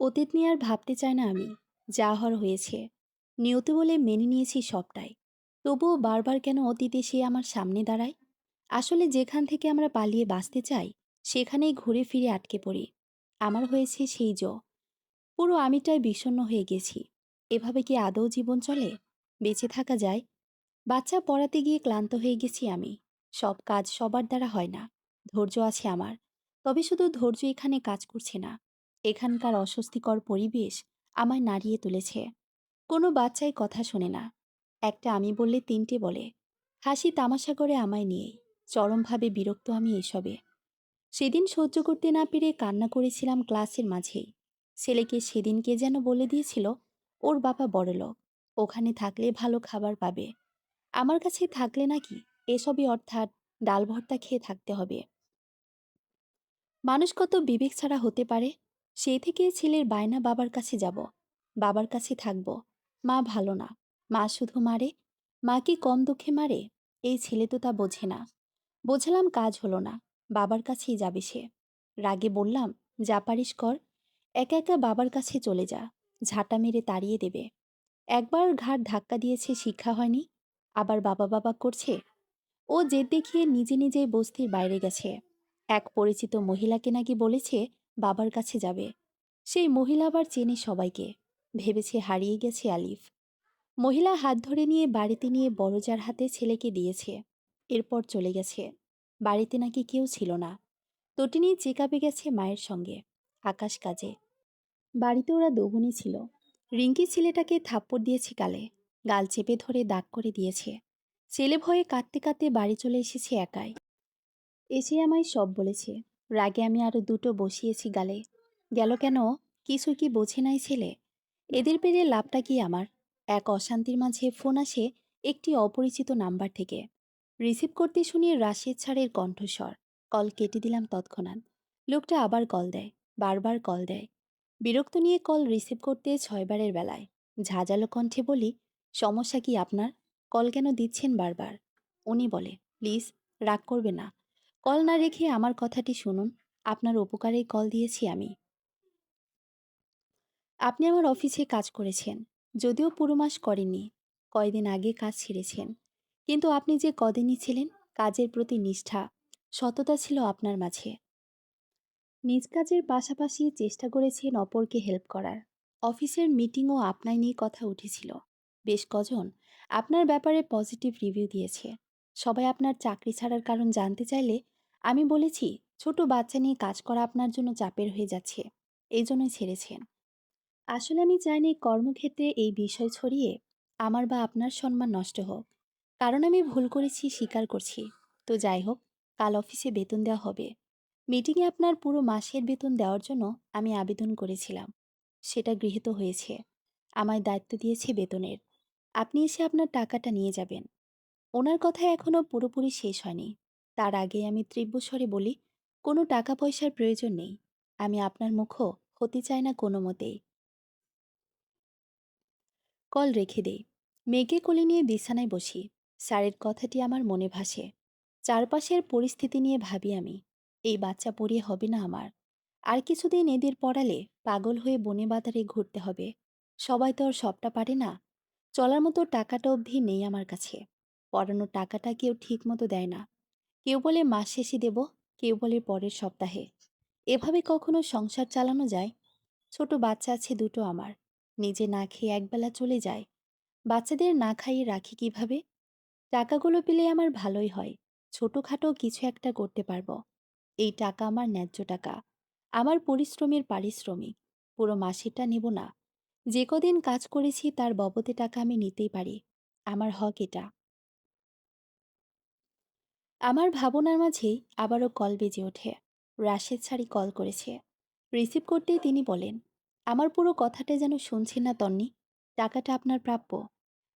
অতীত নিয়ে আর ভাবতে চাই না আমি। যা হওয়ার হয়েছে। নিয়তি বলে মেনে নিয়েছি সবটাই। তবুও বারবার কেন অতীত এসে আমার সামনে দাঁড়ায়? আসলে যেখান থেকে আমরা পালিয়ে বাঁচতে চাই, সেখানেই ঘুরে ফিরে আটকে পড়ি। আমার হয়েছে সেই পুরো আমিটাই বিষণ্ণ হয়ে গেছি। এভাবে কি আদৌ জীবন চলে? বেঁচে থাকা যায়? বাচ্চা পড়াতে গিয়ে ক্লান্ত হয়ে গেছি আমি। সব কাজ সবার দ্বারা হয় না। ধৈর্য আছে আমার। তবে শুধু ধৈর্য এখানে কাজ করছে না। এখানকার অস্বস্তিকর পরিবেশ আমায় নাড়িয়ে তুলেছে। কোনো বাচ্চাই কথা শোনে না। একটা আমি বললে তিনটে বলে। হাসি তামাশা করে আমায় নিয়েই। চরমভাবে বিরক্ত আমি এসবে। সেদিন সহ্য করতে না পেরে কান্না করেছিলাম ক্লাসের মাঝেই। ছেলেকে সেদিন কে যেন বলে দিয়েছিল ওর বাবা বড়লোক, ওখানে থাকলে ভালো খাবার পাবে। আমার কাছে থাকলে নাকি এসবই, অর্থাৎ ডাল ভর্তা খেয়ে থাকতে হবে। মানুষ কত বিবেক ছাড়া হতে পারে। সেই থেকে ছেলের বায়না বাবার কাছে যাব, বাবার কাছে থাকব। মা ভালো না, মা শুধু মারে। মা কি কম দুঃখে মারে? এই ছেলে তো তা বোঝে না। বোঝালাম কাজ হলো না, বাবার কাছেই যাবে সে। রাগে বললাম, যা পারিস কর। একা একা বাবার কাছে চলে যা, ঝাঁটা মেরে তাড়িয়ে দেবে। একবার ঘাড় ধাক্কা দিয়েছে, শিক্ষা হয়নি, আবার বাবা বাবা করছে। ও জেদ দেখিয়ে নিজে নিজেই বস্তির বাইরে গেছে। এক পরিচিত মহিলাকে নাকি বলেছে বাবার কাছে যাবে। সেই মহিলা আবার চেনে সবাইকে। ভেবেছে হারিয়ে গেছে আলিফ। মহিলা হাত ধরে নিয়ে বাড়িতে নিয়ে বড়জার হাতে ছেলেকে দিয়েছে। এরপর চলে গেছে। বাড়িতে নাকি কেউ ছিল না। তটিনী চেকআপে গেছে মায়ের সঙ্গে, আকাশ কাজে। বাড়িতে ওরা দুবুনি ছিল। রিঙ্কি ছেলেটাকে থাপ্পড় দিয়েছে গালে, গাল চেপে ধরে দাগ করে দিয়েছে। ছেলে ভয়ে কাঁদতে কাঁদতে বাড়ি চলে এসেছে একাই। এসে আমায় সব বলেছে। রাগে আমি আরো দুটো বসিয়েছি গালে। গেল কেন? কিছু কি বোঝে নাই ছেলে? এদের পেরে লাভটা কি আমার? এক অশান্তির মাঝে ফোন আসে একটি অপরিচিত নাম্বার থেকে। রিসিভ করতে শুনি রাশেদ ছাড়ের কণ্ঠস্বর। কল কেটে দিলাম তৎক্ষণাৎ। লোকটা আবার কল দেয়, বারবার কল দেয়। বিরক্ত নিয়ে কল রিসিভ করতে 6 বারের বেলায় ঝাঁঝালো কণ্ঠে বলি, সমস্যা কি আপনার? কল কেন দিচ্ছেন বারবার? উনি বলে, প্লিজ, রাগ করবে না। কল না রেখে আমার কথাটি শুনুন। আপনার উপকারেই কল দিয়েছি আমি। আপনি আমার অফিসে কাজ করেছেন, যদিও পুরো মাস করেননি। কয়দিন আগে কাজ ছেড়েছেন। কিন্তু আপনি যে কদিনই ছিলেন, কাজের প্রতি নিষ্ঠা, সততা ছিল আপনার মাঝে। নিজ কাজের পাশাপাশি চেষ্টা করেছেন অপরকে হেল্প করার। অফিসের মিটিংও আপনায় নিয়ে কথা উঠেছিল। বেশ কজন আপনার ব্যাপারে পজিটিভ রিভিউ দিয়েছে। সবাই আপনার চাকরি ছাড়ার কারণ জানতে চাইলে আমি বলেছি, ছোট বাচ্চা নিয়ে কাজ করা আপনার জন্য চাপের হয়ে যাচ্ছে, এই জন্যই ছেড়েছেন। আসলে আমি চাইনি কর্মক্ষেত্রে এই বিষয় ছড়িয়ে আমার বা আপনার সম্মান নষ্ট হোক। কারণ আমি ভুল করেছি, স্বীকার করছি। তো যাই হোক, কাল অফিসে বেতন দেওয়া হবে। মিটিংয়ে আপনার পুরো মাসের বেতন দেওয়ার জন্য আমি আবেদন করেছিলাম। সেটা গৃহীত হয়েছে। আমায় দায়িত্ব দিয়েছে বেতনের। আপনি এসে আপনার টাকাটা নিয়ে যাবেন। ওনার কথা এখনো পুরোপুরি শেষ হয়নি। তার আগে আমি তীব্র স্বরে বলি, কোনো টাকা পয়সার প্রয়োজন নেই। আমি আপনার মুখও হতে চাই না কোনো মতেই। কল রেখে দেই। মেয়েকে কোলে নিয়ে বিছানায় বসি। স্যারের কথাটি আমার মনে ভাসে। চারপাশের পরিস্থিতি নিয়ে ভাবি আমি, এই বাচ্চা পড়িয়ে হবে না আমার। আর কিছুদিন এদের পড়ালে পাগল হয়ে বনে বাজারে ঘুরতে হবে। সবাই তো আর সবটা পারে না। চলার মতো টাকাটা অবধি নেই আমার কাছে। পড়ানোর টাকাটা কেউ ঠিক মতো দেয় না। কেউ বলে মাস শেষে দেব, কেউ বলে পরের সপ্তাহে। এভাবে কখনো সংসার চালানো যায়? ছোট বাচ্চা আছে দুটো আমার। নিজে না খেয়ে একবেলা চলে যায়। বাচ্চাদের না খাইয়ে রাখি কিভাবে? টাকাগুলো পেলে আমার ভালোই হয়। ছোটখাটো কিছু একটা করতে পারবো। এই টাকা আমার ন্যায্য টাকা। আমার পরিশ্রমের পারিশ্রমিক। পুরো মাসেরটা নেব না। যে কদিন কাজ করেছি তার বাবদে টাকা আমি নিতেই পারি। আমার হক এটা। আমার ভাবনার মাঝেই আবারও কল বেজে ওঠে। রাশেদ ছাড়ি কল করেছে। রিসিভ করতেই তিনি বলেন, আমার পুরো কথাটা যেন শুনছেন না তন্নি। টাকাটা আপনার প্রাপ্য।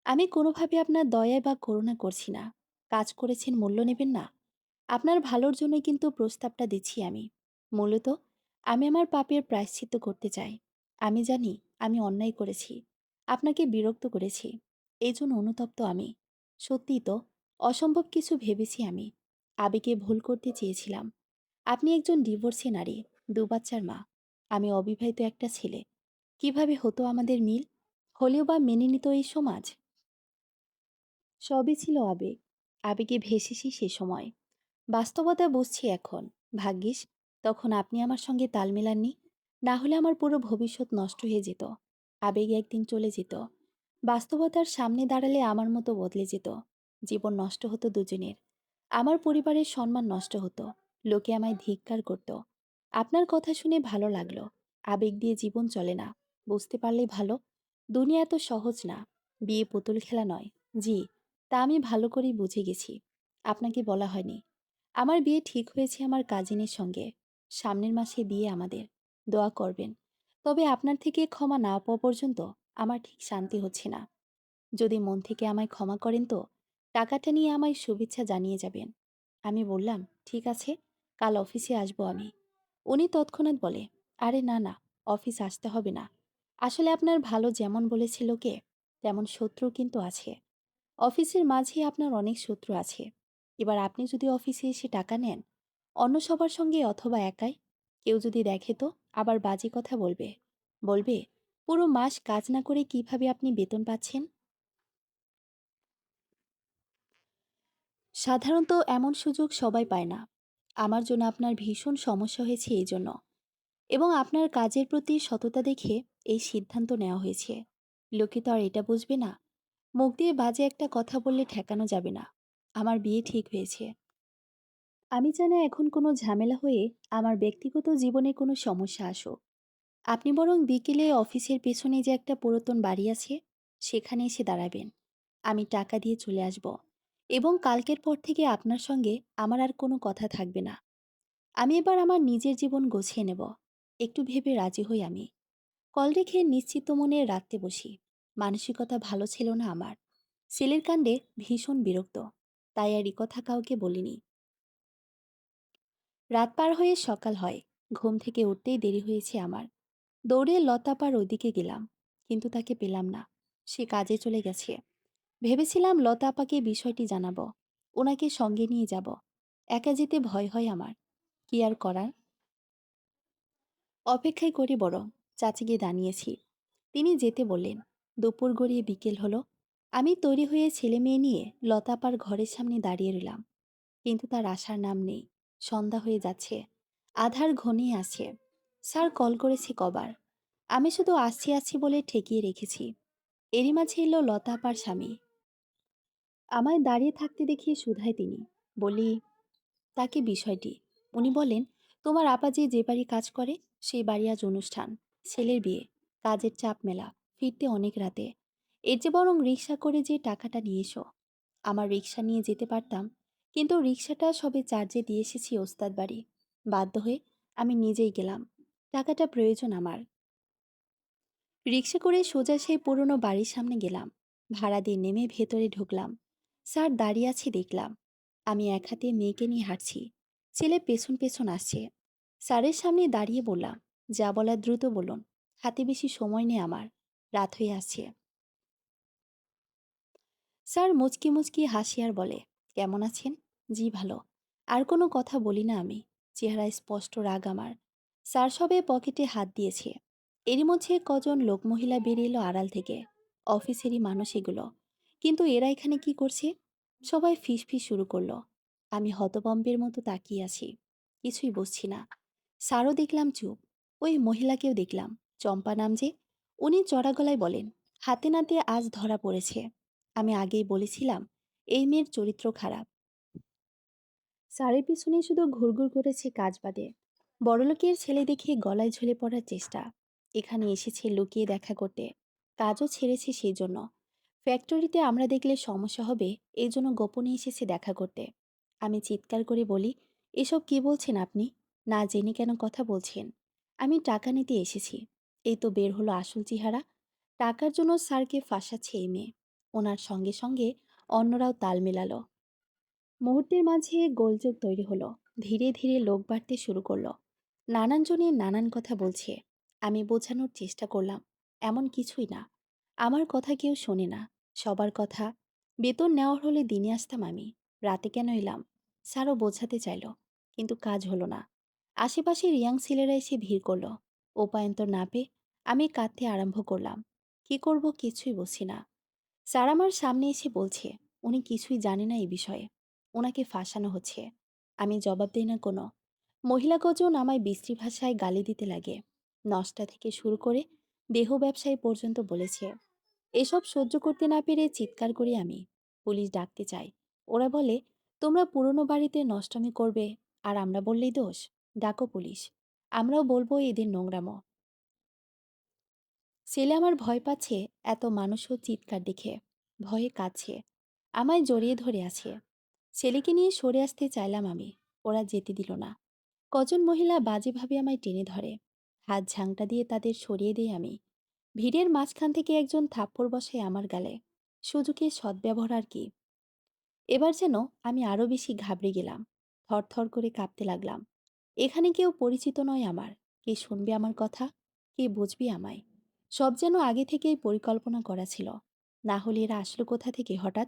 আমি কোনোভাবে আপনার দয়ায় বা করুণা করছি না। কাজ করেছেন, মূল্য নেবেন না? আপনার ভালোর জন্যই কিন্তু প্রস্তাবটা দিচ্ছি আমি। মূলত আমি আমার পাপের প্রায়শ্চিত্ত করতে চাই। আমি জানি আমি অন্যায় করেছি, আপনাকে বিরক্ত করেছি। এই জন্য অনুতপ্ত আমি। সত্যিই তো, অসম্ভব কিছু ভেবেছি আমি। আবেগে ভুল করতে চেয়েছিলাম। আপনি একজন ডিভোর্সি নারী, 2 বাচ্চার মা। আমি অবিবাহিত একটা ছেলে। কিভাবে হতো আমাদের মিল? হলেও বা মেনে নিত এই সমাজ? সবই ছিল আবেগ। আবেগে ভেসেছি সে সময়। বাস্তবতা বুঝছি এখন। ভাগ্যিস তখন আপনি আমার সঙ্গে তাল মেলাননি। না হলে আমার পুরো ভবিষ্যৎ নষ্ট হয়ে যেত। আবেগে একদিন চলে যেত। বাস্তবতার সামনে দাঁড়ালে আমার মতো বদলে যেত। জীবন নষ্ট হতো দুজনের। আমার পরিবারের সম্মান নষ্ট হতো। লোকে আমায় ধিক্কার করত। আপনার কথা শুনে ভালো লাগলো। আবেগ দিয়ে জীবন চলে না। বুঝতে পারলেই ভালো। দুনিয়া এত সহজ না। বিয়ে পুতুল খেলা নয়। জি, তা আমি ভালো করেই বুঝে গেছি। আপনাকে বলা হয়নি। আমার বিয়ে ঠিক হয়েছে আমার কাজিনের সঙ্গে। সামনের মাসে বিয়ে আমাদের। দোয়া করবেন। তবে আপনার থেকে ক্ষমা না পাওয়া পর্যন্ত আমার ঠিক শান্তি হচ্ছে না। যদি মন থেকে আমায় ক্ষমা করেন তো টাকাটা নিয়ে আমায় শুভেচ্ছা জানিয়ে যাবেন। আমি বললাম, ঠিক আছে, কাল অফিসে আসবো আমি। উনি তৎক্ষণাৎ বলে, আরে না না, অফিস আসতে হবে না। আসলে আপনার ভালো যেমন বলেছিল কে, তেমন শত্রু কিন্তু আছে। অফিসের মাঝে আপনার অনেক শত্রু আছে। এবার আপনি যদি অফিসে এসে টাকা নেন, অন্য সবার সঙ্গে অথবা একাই, কেউ যদি দেখে তো আবার বাজে কথা বলবে। বলবে, পুরো মাস কাজ না করে কিভাবে আপনি বেতন পাচ্ছেন? সাধারণত এমন সুযোগ সবাই পায় না। আমার জন্য আপনার ভীষণ সমস্যা হয়েছে এই জন্য। এবং আপনার কাজের প্রতি সততা দেখে এই সিদ্ধান্ত নেওয়া হয়েছে। লোকে তো আর এটা বুঝবে না। মুখ দিয়ে বাজে একটা কথা বললে ঠেকানো যাবে না। আমার বিয়ে ঠিক হয়েছে। আমি চাই না এখন কোনো ঝামেলা হয়ে আমার ব্যক্তিগত জীবনে কোনো সমস্যা আসুক। আপনি বরং বিকেলে অফিসের পেছনে যে একটা পুরাতন বাড়ি আছে, সেখানে এসে দাঁড়াবেন। আমি টাকা দিয়ে চলে আসব। এবং কালকের পর থেকে আপনার সঙ্গে আমার আর কোনো কথা থাকবে না। আমি এবার আমার নিজের জীবন গুছিয়ে নেব। একটু ভেবে রাজি হই আমি। কল রেখে নিশ্চিত মনে রাখতে বসি। মানসিকতা ভালো ছিল না আমার। ছেলের কাণ্ডে ভীষণ বিরক্ত। তাই আর কথা কাউকে বলিনি। রাত পার হয়ে সকাল হয়। ঘুম থেকে উঠতেই দেরি হয়েছে আমার। দৌড়ে লতাপার ওদিকে গেলাম। কিন্তু তাকে পেলাম না। সে কাজে চলে গেছে। ভেবেছিলাম লতা আপাকে বিষয়টি জানাবো। ওনাকে সঙ্গে নিয়ে যাব। একা যেতে ভয় হয় আমার। কি আর করার। অপেক্ষাই করি বরং। চাচিকে দাঁড়িয়েছি। তিনি যেতে বললেন। দুপুর গড়িয়ে বিকেল হলো। আমি তৈরি হয়ে ছেলে মেয়ে নিয়ে লতাপার ঘরের সামনে দাঁড়িয়ে রইলাম। কিন্তু তার আসার নাম নেই। সন্ধ্যা হয়ে যাচ্ছে। আধার ঘনিয়ে আসছে। স্যার কল করেছে কবার। আমি শুধু আসছি আসছি বলে ঠেকিয়ে রেখেছি। এরই মাঝে এলো লতা আপার স্বামী। আমায় দাঁড়িয়ে থাকতে দেখিয়ে শুধায় তিনি। বলি, তাকে বিষয়টি। উনি বলেন, তোমার আপা যে বাড়ি কাজ করে সেই বাড়ি আজ অনুষ্ঠান। ছেলের বিয়ে। কাজের চাপ মেলা। ফিরতে অনেক রাতে। এর যে বরং রিক্সা করে যে টাকাটা নিয়ে এসো। আমার রিক্সা নিয়ে যেতে পারতাম, কিন্তু রিক্সাটা সবে চার্জে দিয়ে এসেছি ওস্তাদ বাড়ি। বাধ্য হয়ে আমি নিজেই গেলাম। টাকাটা প্রয়োজন আমার। রিক্সা করে সোজা সেই পুরনো বাড়ির সামনে গেলাম। ভাড়া দিয়ে নেমে ভেতরে ঢুকলাম। স্যার দাঁড়িয়ে আছে দেখলাম। আমি এক হাতে মেয়েকে নিয়ে হাঁটছি। ছেলে পেছন পেছন আসছে। স্যারের সামনে দাঁড়িয়ে বললাম, যা বলার দ্রুত বলুন। হাতে বেশি সময় নেই আমার। রাত হয়ে আসছে। স্যার মুচকি মুচকি হাসি আর বলে, কেমন আছেন? জি ভালো। আর কোনো কথা বলি না আমি। চেহারায় স্পষ্ট রাগ আমার। স্যার সবে পকেটে হাত দিয়েছে। এরই মধ্যে কজন লোক মহিলা বেরিয়ে এলো আড়াল থেকে। অফিসেরই মানুষ এগুলো। কিন্তু এরা এখানে কি করছে? সবাই ফিস ফিস শুরু করলো। আমি হতবম্বের মতো তাকিয়ে আছি। কিছুই বুঝছি না। স্যারও দেখলাম চুপ। ওই মহিলাকেও দেখলাম, চম্পা নাম যে। উনি চড়া গলায় বলেন, হাতে নাতে আজ ধরা পড়েছে। আমি আগেই বলেছিলাম, এই মেয়ের চরিত্র খারাপ। স্যারের পিছনে শুধু ঘুরঘুর করেছে কাজ বাদে। বড়লোকের ছেলে দেখে গলায় ঝুলে পড়ার চেষ্টা। এখানে এসেছে লুকিয়ে দেখা করতে। কাজও ছেড়েছে সেই জন্য। ফ্যাক্টরিতে আমরা দেখলে সমস্যা হবে, এই জন্য গোপনে এসেছে দেখা করতে। আমি চিৎকার করে বলি, এসব কি বলছেন আপনি? না জেনে কেন কথা বলছেন? আমি টাকা নিতে এসেছি। এই তো বের হলো আসল চেহারা। টাকার জন্য স্যারকে ফাঁসাচ্ছে এই মেয়ে। ওনার সঙ্গে সঙ্গে অন্যরাও তাল মেলালো। মুহূর্তের মাঝে গোলযোগ তৈরি হলো। ধীরে ধীরে লোক বাড়তে শুরু করলো। নানান জনে নানান কথা বলছে। আমি বোঝানোর চেষ্টা করলাম, এমন কিছুই না। আমার কথা কেউ শোনে না। সবার কথা। বেতন নেওয়ার হলে দিনে আসতাম আমি। রাতে কেন এলাম? স্যারও বোঝাতে চাইল। কিন্তু কাজ হলো না। আশেপাশে রিয়াং ছেলেরা এসে ভিড় করলো। উপায়ন্তর না পেয়ে আমি কাঁদতে আরম্ভ করলাম। কি করব কিছুই বুঝছি না। স্যার আমার সামনে এসে বলছে উনি কিছুই জানে না এই বিষয়ে, ওনাকে ফাঁসানো হচ্ছে। আমি জবাব দিই না কোনো। মহিলা কজন আমায় বিশ্রী ভাষায় গালি দিতে লাগে। নষ্টা থেকে শুরু করে দেহ ব্যবসায়ী পর্যন্ত বলেছে। এসব সহ্য করতে না পেরে চিৎকার করি আমি। পুলিশ ডাকতে চাই। ওরা বলে, তোমরা পুরনো বাড়িতে নষ্টামি করবে আর আমরা বললেই দোষ। ডাকো পুলিশ, আমরাও বলবো এদের নোংরামো। ছেলে আমার ভয় পাচ্ছে, এত মানুষও চিৎকার দেখে ভয়ে কাঁদছে, আমায় জড়িয়ে ধরে আছে। ছেলেকে নিয়ে সরে আসতে চাইলাম আমি, ওরা যেতে দিল না। কজন মহিলা বাজেভাবে আমায় টেনে ধরে, হাত ঝাংটা দিয়ে তাদের সরিয়ে দিই আমি। ভিড়ের মাঝখান থেকে একজন থাপ্পড় বসে আমার গালে। সুযোগের সদ্ব্যবহার আর কি। এবার যেন আমি আরো বেশি ঘাবড়ে গেলাম, থরথর করে কাঁপতে লাগলাম। এখানে কেউ পরিচিত নয় আমার। কে শুনবে আমার কথা? কে বুঝবে আমায়? সব যেন আগে থেকেই পরিকল্পনা করা ছিল। না হলে এরা আসলো কোথা থেকে হঠাৎ?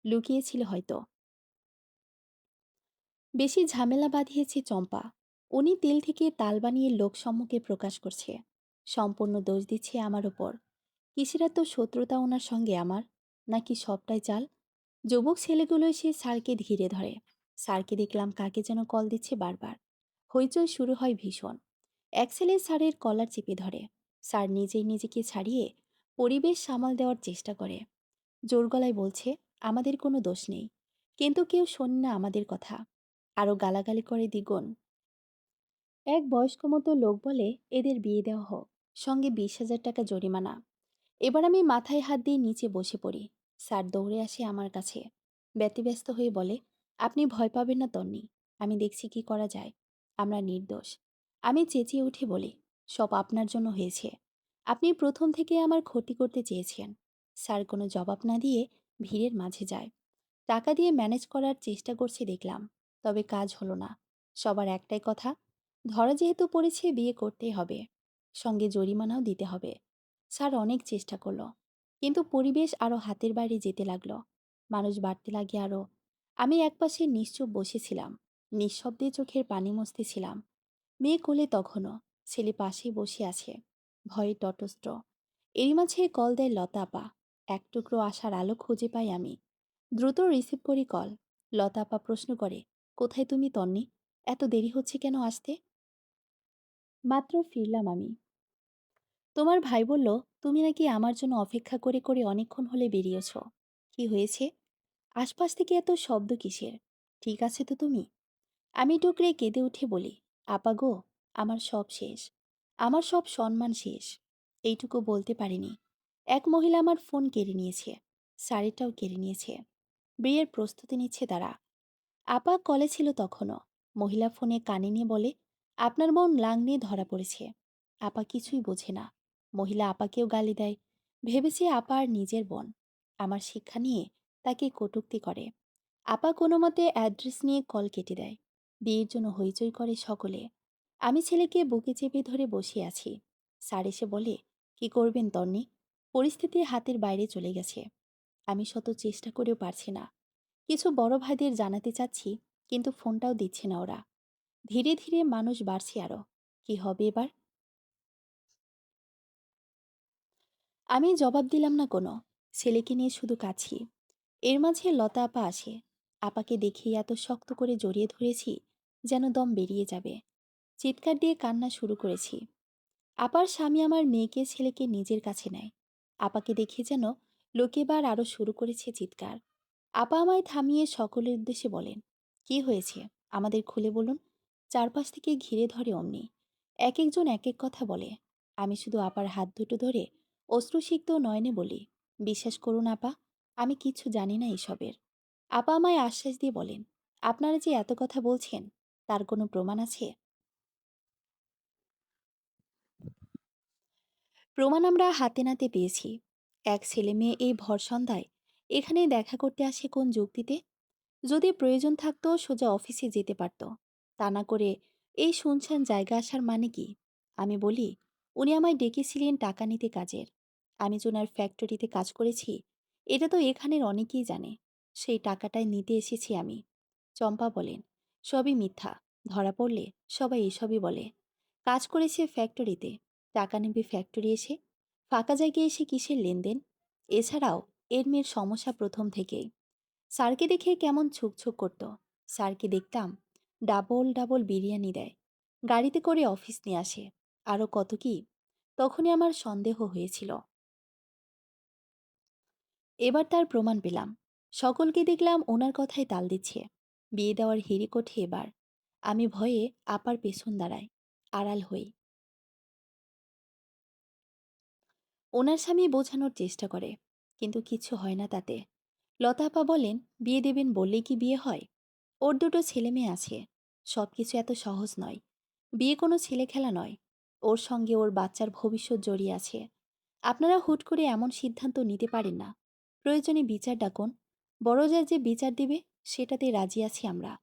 লুকিয়েছিল হয়তো। বেশি ঝামেলা বাঁধিয়েছে চম্পা। উনি তেল থেকে তাল বানিয়ে লোকসম্মুখে প্রকাশ করছে। সম্পূর্ণ দোষ দিচ্ছে আমার ওপর। কিসের এত শত্রুতা ওনার সঙ্গে আমার? নাকি সবটাই চাল? যুবক ছেলেগুলো এসে স্যারকে ঘিরে ধরে। স্যারকে দেখলাম কাকে যেন কল দিচ্ছে বারবার। হইচই শুরু হয় ভীষণ। এক ছেলে স্যারের কলার চেপে ধরে। স্যার নিজেই নিজেকে ছাড়িয়ে পরিবেশ সামাল দেওয়ার চেষ্টা করে। জোর গলায় বলছে আমাদের কোনো দোষ নেই, কিন্তু কেউ শোনে না আমাদের কথা। আরও গালাগালি করে দ্বিগুণ। এক বয়স্ক মতো লোক বলে এদের বিয়ে দেওয়া হোক, সঙ্গে 20,000 টাকা জরিমানা। এবার আমি মাথায় হাত দিয়ে নিচে বসে পড়ি। স্যার দৌড়ে আসে আমার কাছে। ব্যতিব্যস্ত হয়ে বলে, আপনি ভয় পাবেন না তন্নি, আমি দেখছি কি করা যায়। আমরা নির্দোষ। আমি চেঁচিয়ে উঠে বলি, সব আপনার জন্য হয়েছে। আপনি প্রথম থেকে আমার ক্ষতি করতে চেয়েছেন। স্যার কোনো জবাব না দিয়ে ভিড়ের মাঝে যায়। টাকা দিয়ে ম্যানেজ করার চেষ্টা করছে দেখলাম, তবে কাজ হলো না। সবার একটাই কথা, ধরা যেহেতু পড়েছে বিয়ে করতেই হবে, সঙ্গে জরিমানাও দিতে হবে। স্যার অনেক চেষ্টা করলো, কিন্তু পরিবেশ আরও হাতের বাইরে যেতে লাগলো। মানুষ বাড়তে লাগে আরও। আমি একপাশে নিশ্চুপ বসেছিলাম, নিঃশব্দে চোখের পানি মুছতেছিলাম। মেয়ে কোলে তখনও, ছেলে পাশেই বসে আছে, ভয়ে তটস্থ। এরই মাঝে কল দেয় লতা আপা। এক টুকরো আশার আলো খুঁজে পাই আমি। দ্রুত রিসিভ করি কল। লতা আপা প্রশ্ন করে, কোথায় তুমি তন্নি? এত দেরি হচ্ছে কেন আসতে? মাত্র ফিরলাম আমি। তোমার ভাই বলল, তুমি নাকি আমার জন্য অপেক্ষা করে করে অনেকক্ষণ হলে বেরিয়েছ। কি হয়েছে? আশপাশ থেকে এত শব্দ কিসের? ঠিক আছে তো তুমি? আমি টুকরে কেঁদে উঠে বলি, আপা গো, আমার সব শেষ। আমার সব সম্মান শেষ। এইটুকু বলতে পারিনি। এক মহিলা আমার ফোন কেড়ে নিয়েছে। শাড়িটাও কেড়ে নিয়েছে। বিয়ের প্রস্তুতি নিচ্ছে তারা। আপা কলে ছিল তখনও। মহিলা ফোনে কানে নিয়ে বলে, আপনার বোন লাং নিয়ে ধরা পড়েছে। আপা কিছুই বোঝে না। মহিলা আপাকেও গালি দেয়। ভেবেছে আপা আর নিজের বোন। আমার শিক্ষা নিয়ে তাকে কটূক্তি করে। আপা কোনো মতে অ্যাড্রেস নিয়ে কল কেটে দেয়। বিয়ের জন্য হইচই করে সকলে। আমি ছেলেকে বুকে চেপে ধরে বসে আছি। স্যার এসে বলে, কি করবেন তন্নি? পরিস্থিতি হাতের বাইরে চলে গেছে। আমি শত চেষ্টা করেও পারছি না। কিছু বড় ভাইদের জানাতে চাচ্ছি, কিন্তু ফোনটাও দিচ্ছে না ওরা। ধীরে ধীরে মানুষ বাড়ছে আরো। কি হবে এবার? আমি জবাব দিলাম না কোনো। ছেলেকে নিয়ে শুধু কাছি। এর মাঝে লতা আপা আসে। আপাকে দেখেই এত শক্ত করে জড়িয়ে ধরেছি, যেন দম বেরিয়ে যাবে। চিৎকার দিয়ে কান্না শুরু করেছি। আপার স্বামী আমার মেয়েকে ছেলেকে নিজের কাছে নেয়। আপাকে দেখে যেন লোকেবার আরো শুরু করেছে চিৎকার। আপা আমায় থামিয়ে সকলের উদ্দেশ্যে বলেন, কি হয়েছে আমাদের খুলে বলুন। চারপাশ থেকে ঘিরে ধরে অমনি। এক একজন এক এক কথা বলে। আমি শুধু আপার হাত দুটো ধরে অশ্রুসিক্ত নয়নে বলি, বিশ্বাস করুন আপা, আমি কিচ্ছু জানি না এসবের। আপা আমায় আশ্বাস দিয়ে বলেন, আপনারা যে এত কথা বলছেন, তার কোনো প্রমাণ আছে? প্রমাণ আমরা হাতে নাতে পেয়েছি। এক ছেলে মেয়ে এই ভর সন্ধ্যায় এখানে দেখা করতে আসে কোন যুক্তিতে? যদি প্রয়োজন থাকতো সোজা অফিসে যেতে পারত। তা না করে এই শুনশান জায়গা আসার মানে কি? আমি বলি, উনি আমায় ডেকেছিলেন টাকা নিতে কাজের। আমি যে ওনার ফ্যাক্টরিতে কাজ করেছি, এটা তো এখানের অনেকেই জানে। সেই টাকাটাই নিতে এসেছি আমি। চম্পা বলেন, সবই মিথ্যা। ধরা পড়লে সবাই এসবই বলে। কাজ করেছে ফ্যাক্টরিতে, টাকা নেবে ফ্যাক্টরি এসে, ফাঁকা জায়গায় এসে কিসের লেনদেন? এছাড়াও এর মেয়ের সমস্যা প্রথম থেকেই। স্যারকে দেখে কেমন ছুকছুক করতো। স্যারকে দেখতাম ডাবল ডাবল বিরিয়ানি দেয়, গাড়িতে করে অফিস নিয়ে আসে, আরও কত কি। তখনই আমার সন্দেহ হয়েছিল। এবার তার প্রমাণ পেলাম। সকলকে দেখলাম ওনার কথায় তাল দিচ্ছে। বিয়ে দেওয়ার হিড়িক ওঠে এবার। আমি ভয়ে আপার পেছন দাঁড়াই, আড়াল হই। ওনার স্বামী বোঝানোর চেষ্টা করে, কিন্তু কিছু হয় না তাতে। লতা আপা বলেন, বিয়ে দেবেন বললেই কি বিয়ে হয়? ওর দুটো ছেলে মেয়ে আছে। সবকিছু এত সহজ নয়। বিয়ে কোনো ছেলে খেলা নয়। ওর সঙ্গে ওর বাচ্চার ভবিষ্যৎ জড়িয়ে আছে। আপনারা হুট করে এমন সিদ্ধান্ত নিতে পারেন না। প্রয়োজনে বিচার ডাকুন। বড় যা যে বিচার দিবে সেটাতে রাজি আছি আমরা।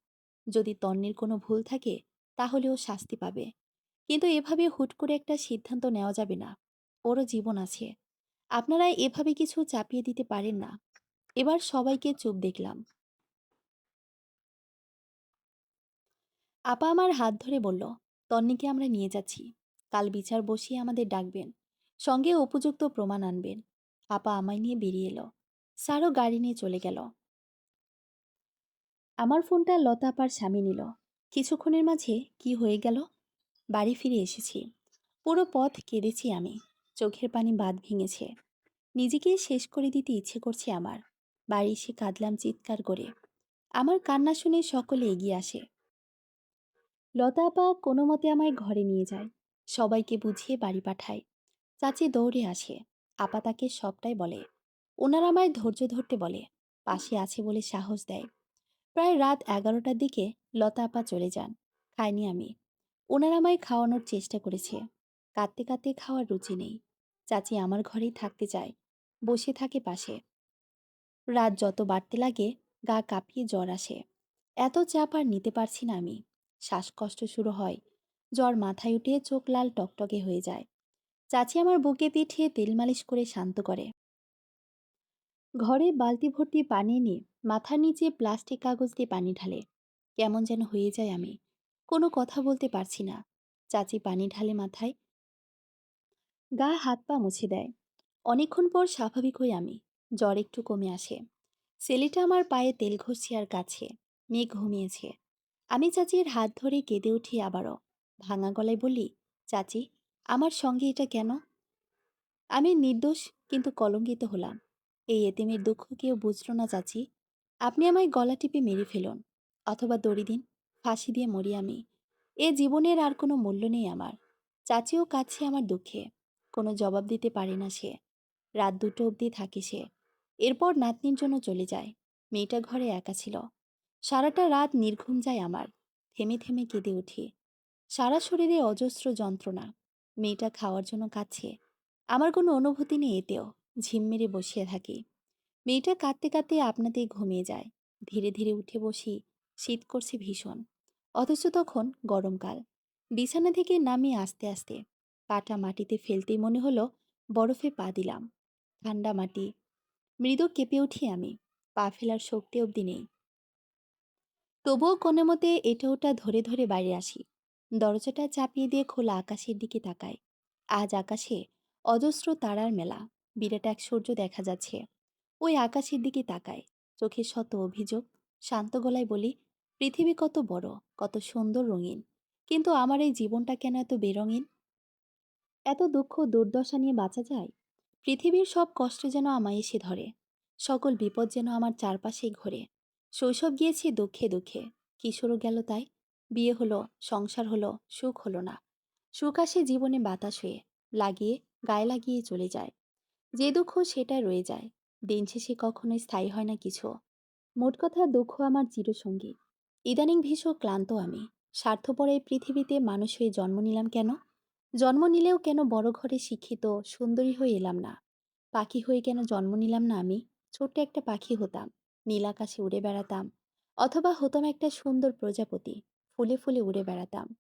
যদি তন্নির কোনো ভুল থাকে তাহলে ও শাস্তি পাবে। কিন্তু এভাবে হুট করে একটা সিদ্ধান্ত নেওয়া যাবে না। ওরও জীবন আছে। আপনারা এভাবে কিছু চাপিয়ে দিতে পারেন না। এবার সবাইকে চুপ দেখলাম। আপা আমার হাত ধরে বলল, তন্নিকে আমরা নিয়ে যাচ্ছি। কাল বিচার বসিয়ে আমাদের ডাকবেন। সঙ্গে উপযুক্ত প্রমাণ আনবেন। আপা আমায় নিয়ে বেরিয়ে এলো। স্যারও গাড়ি নিয়ে চলে গেল। আমার ফোনটা লতা আপার স্বামী নিল। কিছুক্ষণের মাঝে কি হয়ে গেল। বাড়ি ফিরে এসেছি। পুরো পথ কেঁদেছি আমি। চোখের পানি বাঁধ ভেঙেছে। নিজেকে শেষ করে দিতে ইচ্ছে করছে আমার। বাড়ি এসে কাঁদলাম চিৎকার করে। আমার কান্না শুনে সকলে এগিয়ে আসে। লতা আপা কোনো মতে আমায় ঘরে নিয়ে যায়। সবাইকে বুঝিয়ে বাড়ি পাঠায়। চাচি দৌড়ে আসে। আপা তাকে সবটাই বলে। ওনারা আমায় ধৈর্য ধরতে বলে। পাশে আছে বলে সাহস দেয়। প্রায় রাত 11টার দিকে লতা আপা চলে যান। খাইনি আমি। ওনারা আমায় খাওয়ানোর চেষ্টা করেছে। কাঁদতে কাঁদতে খাওয়ার রুচি নেই। চাচি আমার ঘরেই থাকতে চায়। বসে থাকে পাশে। রাত যত বাড়তে লাগে গা কাঁপিয়ে জ্বর আসে। এত চাপ আর নিতে পারছি না আমি। শ্বাসকষ্ট শুরু হয়। জ্বর মাথায় উঠে চোখ লাল টকটকে হয়ে যায়। চাচি আমার বুকে পিঠে তেল মালিশ করে শান্ত করে। ঘরে বালতি ভর্তি পানি নিয়ে মাথার নিচে প্লাস্টিক কাগজ দিয়ে পানি ঢালে। কেমন যেন হয়ে যায় আমি। কোনো কথা বলতে পারছি না। চাচি পানি ঢালে মাথায়, গা হাত পা মুছে দেয়। অনেকক্ষণ পর স্বাভাবিক হই আমি। জ্বর একটু কমে আসে। ছেলেটা আমার পায়ে তেল ঘষছে আর কাছে। মেয়ে ঘুমিয়েছে। আমি চাচির হাত ধরে কেঁদে উঠি আবারও। ভাঙা গলায় বলি, চাচি, আমার সঙ্গে এটা কেন? আমি নির্দোষ, কিন্তু কলঙ্কিত হলাম। এই এতিমের দুঃখ কেউ বুঝল না চাচি। আপনি আমায় গলা টিপে মেরে ফেলুন, অথবা দড়ি দিন, ফাঁসি দিয়ে মরি আমি। এ জীবনের আর কোনো মূল্য নেই আমার। চাচিও কাছে আমার দুঃখে। কোনো জবাব দিতে পারে না সে। রাত 2টো অবধি থাকে সে। এরপর নাতনির জন্য চলে যায়। মেয়েটা ঘরে একা ছিল। সারাটা রাত নির্ঘুম যায় আমার। থেমে থেমে কেঁদে উঠি। সারা শরীরে অজস্র যন্ত্রণা। মেয়েটা খাওয়ার জন্য কাঁদছে। আমার কোনো অনুভূতি নেই এতেও। ঝিম মেরে বসিয়ে থাকি। মেয়েটা কাঁদতে কাঁদতে আপনাতেই ঘুমিয়ে যায়। ধীরে ধীরে উঠে বসি। শীত করছে ভীষণ। অথচ তখন গরমকাল। বিছানা থেকে নামিয়ে আস্তে আস্তে পাটা মাটিতে ফেলতেই মনে হলো বরফে পা দিলাম। ঠান্ডা মাটি। মৃদু কেঁপে উঠি আমি। পা ফেলার শক্তি অবধি নেই। তবুও কোনো মতে এটা ওটা ধরে ধরে বাইরে আসি। দরজাটা চাপিয়ে দিয়ে খোলা আকাশের দিকে তাকাই। আজ আকাশে অজস্র তারার মেলা। বিরাট এক সূর্য দেখা যাচ্ছে। ওই আকাশের দিকে তাকায়। চোখে শত অভিযোগ। শান্ত গলায় বলি, পৃথিবী কত বড়, কত সুন্দর, রঙিন। কিন্তু আমার এই জীবনটা কেন এত বেরঙিন? এত দুঃখ দুর্দশা নিয়ে বাঁচা যায়? পৃথিবীর সব কষ্ট যেন আমায় এসে ধরে। সকল বিপদ যেন আমার চারপাশেই ঘোরে। শৈশব গিয়েছে দুঃখে দুঃখে। কিশোরও গেল তাই। বিয়ে হলো, সংসার হলো, সুখ হলো না। সুখ আসে জীবনে বাতাস হয়ে, লাগিয়ে, গায়ে লাগিয়ে চলে যায়। যে দুঃখ সেটা রয়ে যায়। দিন শেষে কখনোই স্থায়ী হয় না কিছু। মোট কথা, দুঃখ আমার চিরসঙ্গী। ইদানিং ভীষণ ক্লান্ত আমি। স্বার্থপর এই পৃথিবীতে মানুষ হয়ে জন্ম নিলাম কেন? জন্ম নিলেও কেন বড় ঘরে শিক্ষিত সুন্দরী হয়ে এলাম না? পাখি হয়ে কেন জন্ম নিলাম না আমি? ছোট্ট একটা পাখি হতাম, নীল আকাশে উড়ে বেড়াতাম। অথবা হতাম একটা সুন্দর প্রজাপতি, ফুলে ফুলে উড়ে বেড়াতাম।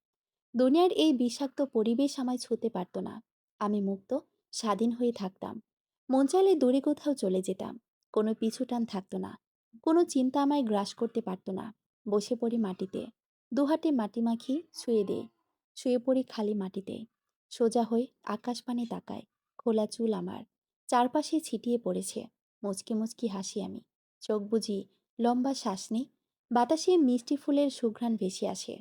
দুনিয়ার এই বিষাক্ত পরিবেশ আমায় ছুঁতে পারত না। আমি মুক্ত, স্বাধীন হয়ে থাকতাম। মন চাইলে দূরে কোথাও চলে যেতাম। কোনো পিছুটান থাকতো না। কোনো চিন্তা আমায় গ্রাস করতে পারত না। বসে পড়ি মাটিতে। দুহাতে মাটি মাখি, শুয়ে দেই। শুয়ে পড়ি খালি মাটিতে। সোজা হয়ে আকাশ পানে তাকায়। খোলা চুল আমার, চারপাশে ছিটিয়ে পড়েছে। মুচকি মুচকি হাসি আমি। চোখ বুজি, লম্বা শ্বাস নেই। বাতাসে মিষ্টি ফুলের সুঘ্রাণ ভেসে আসে,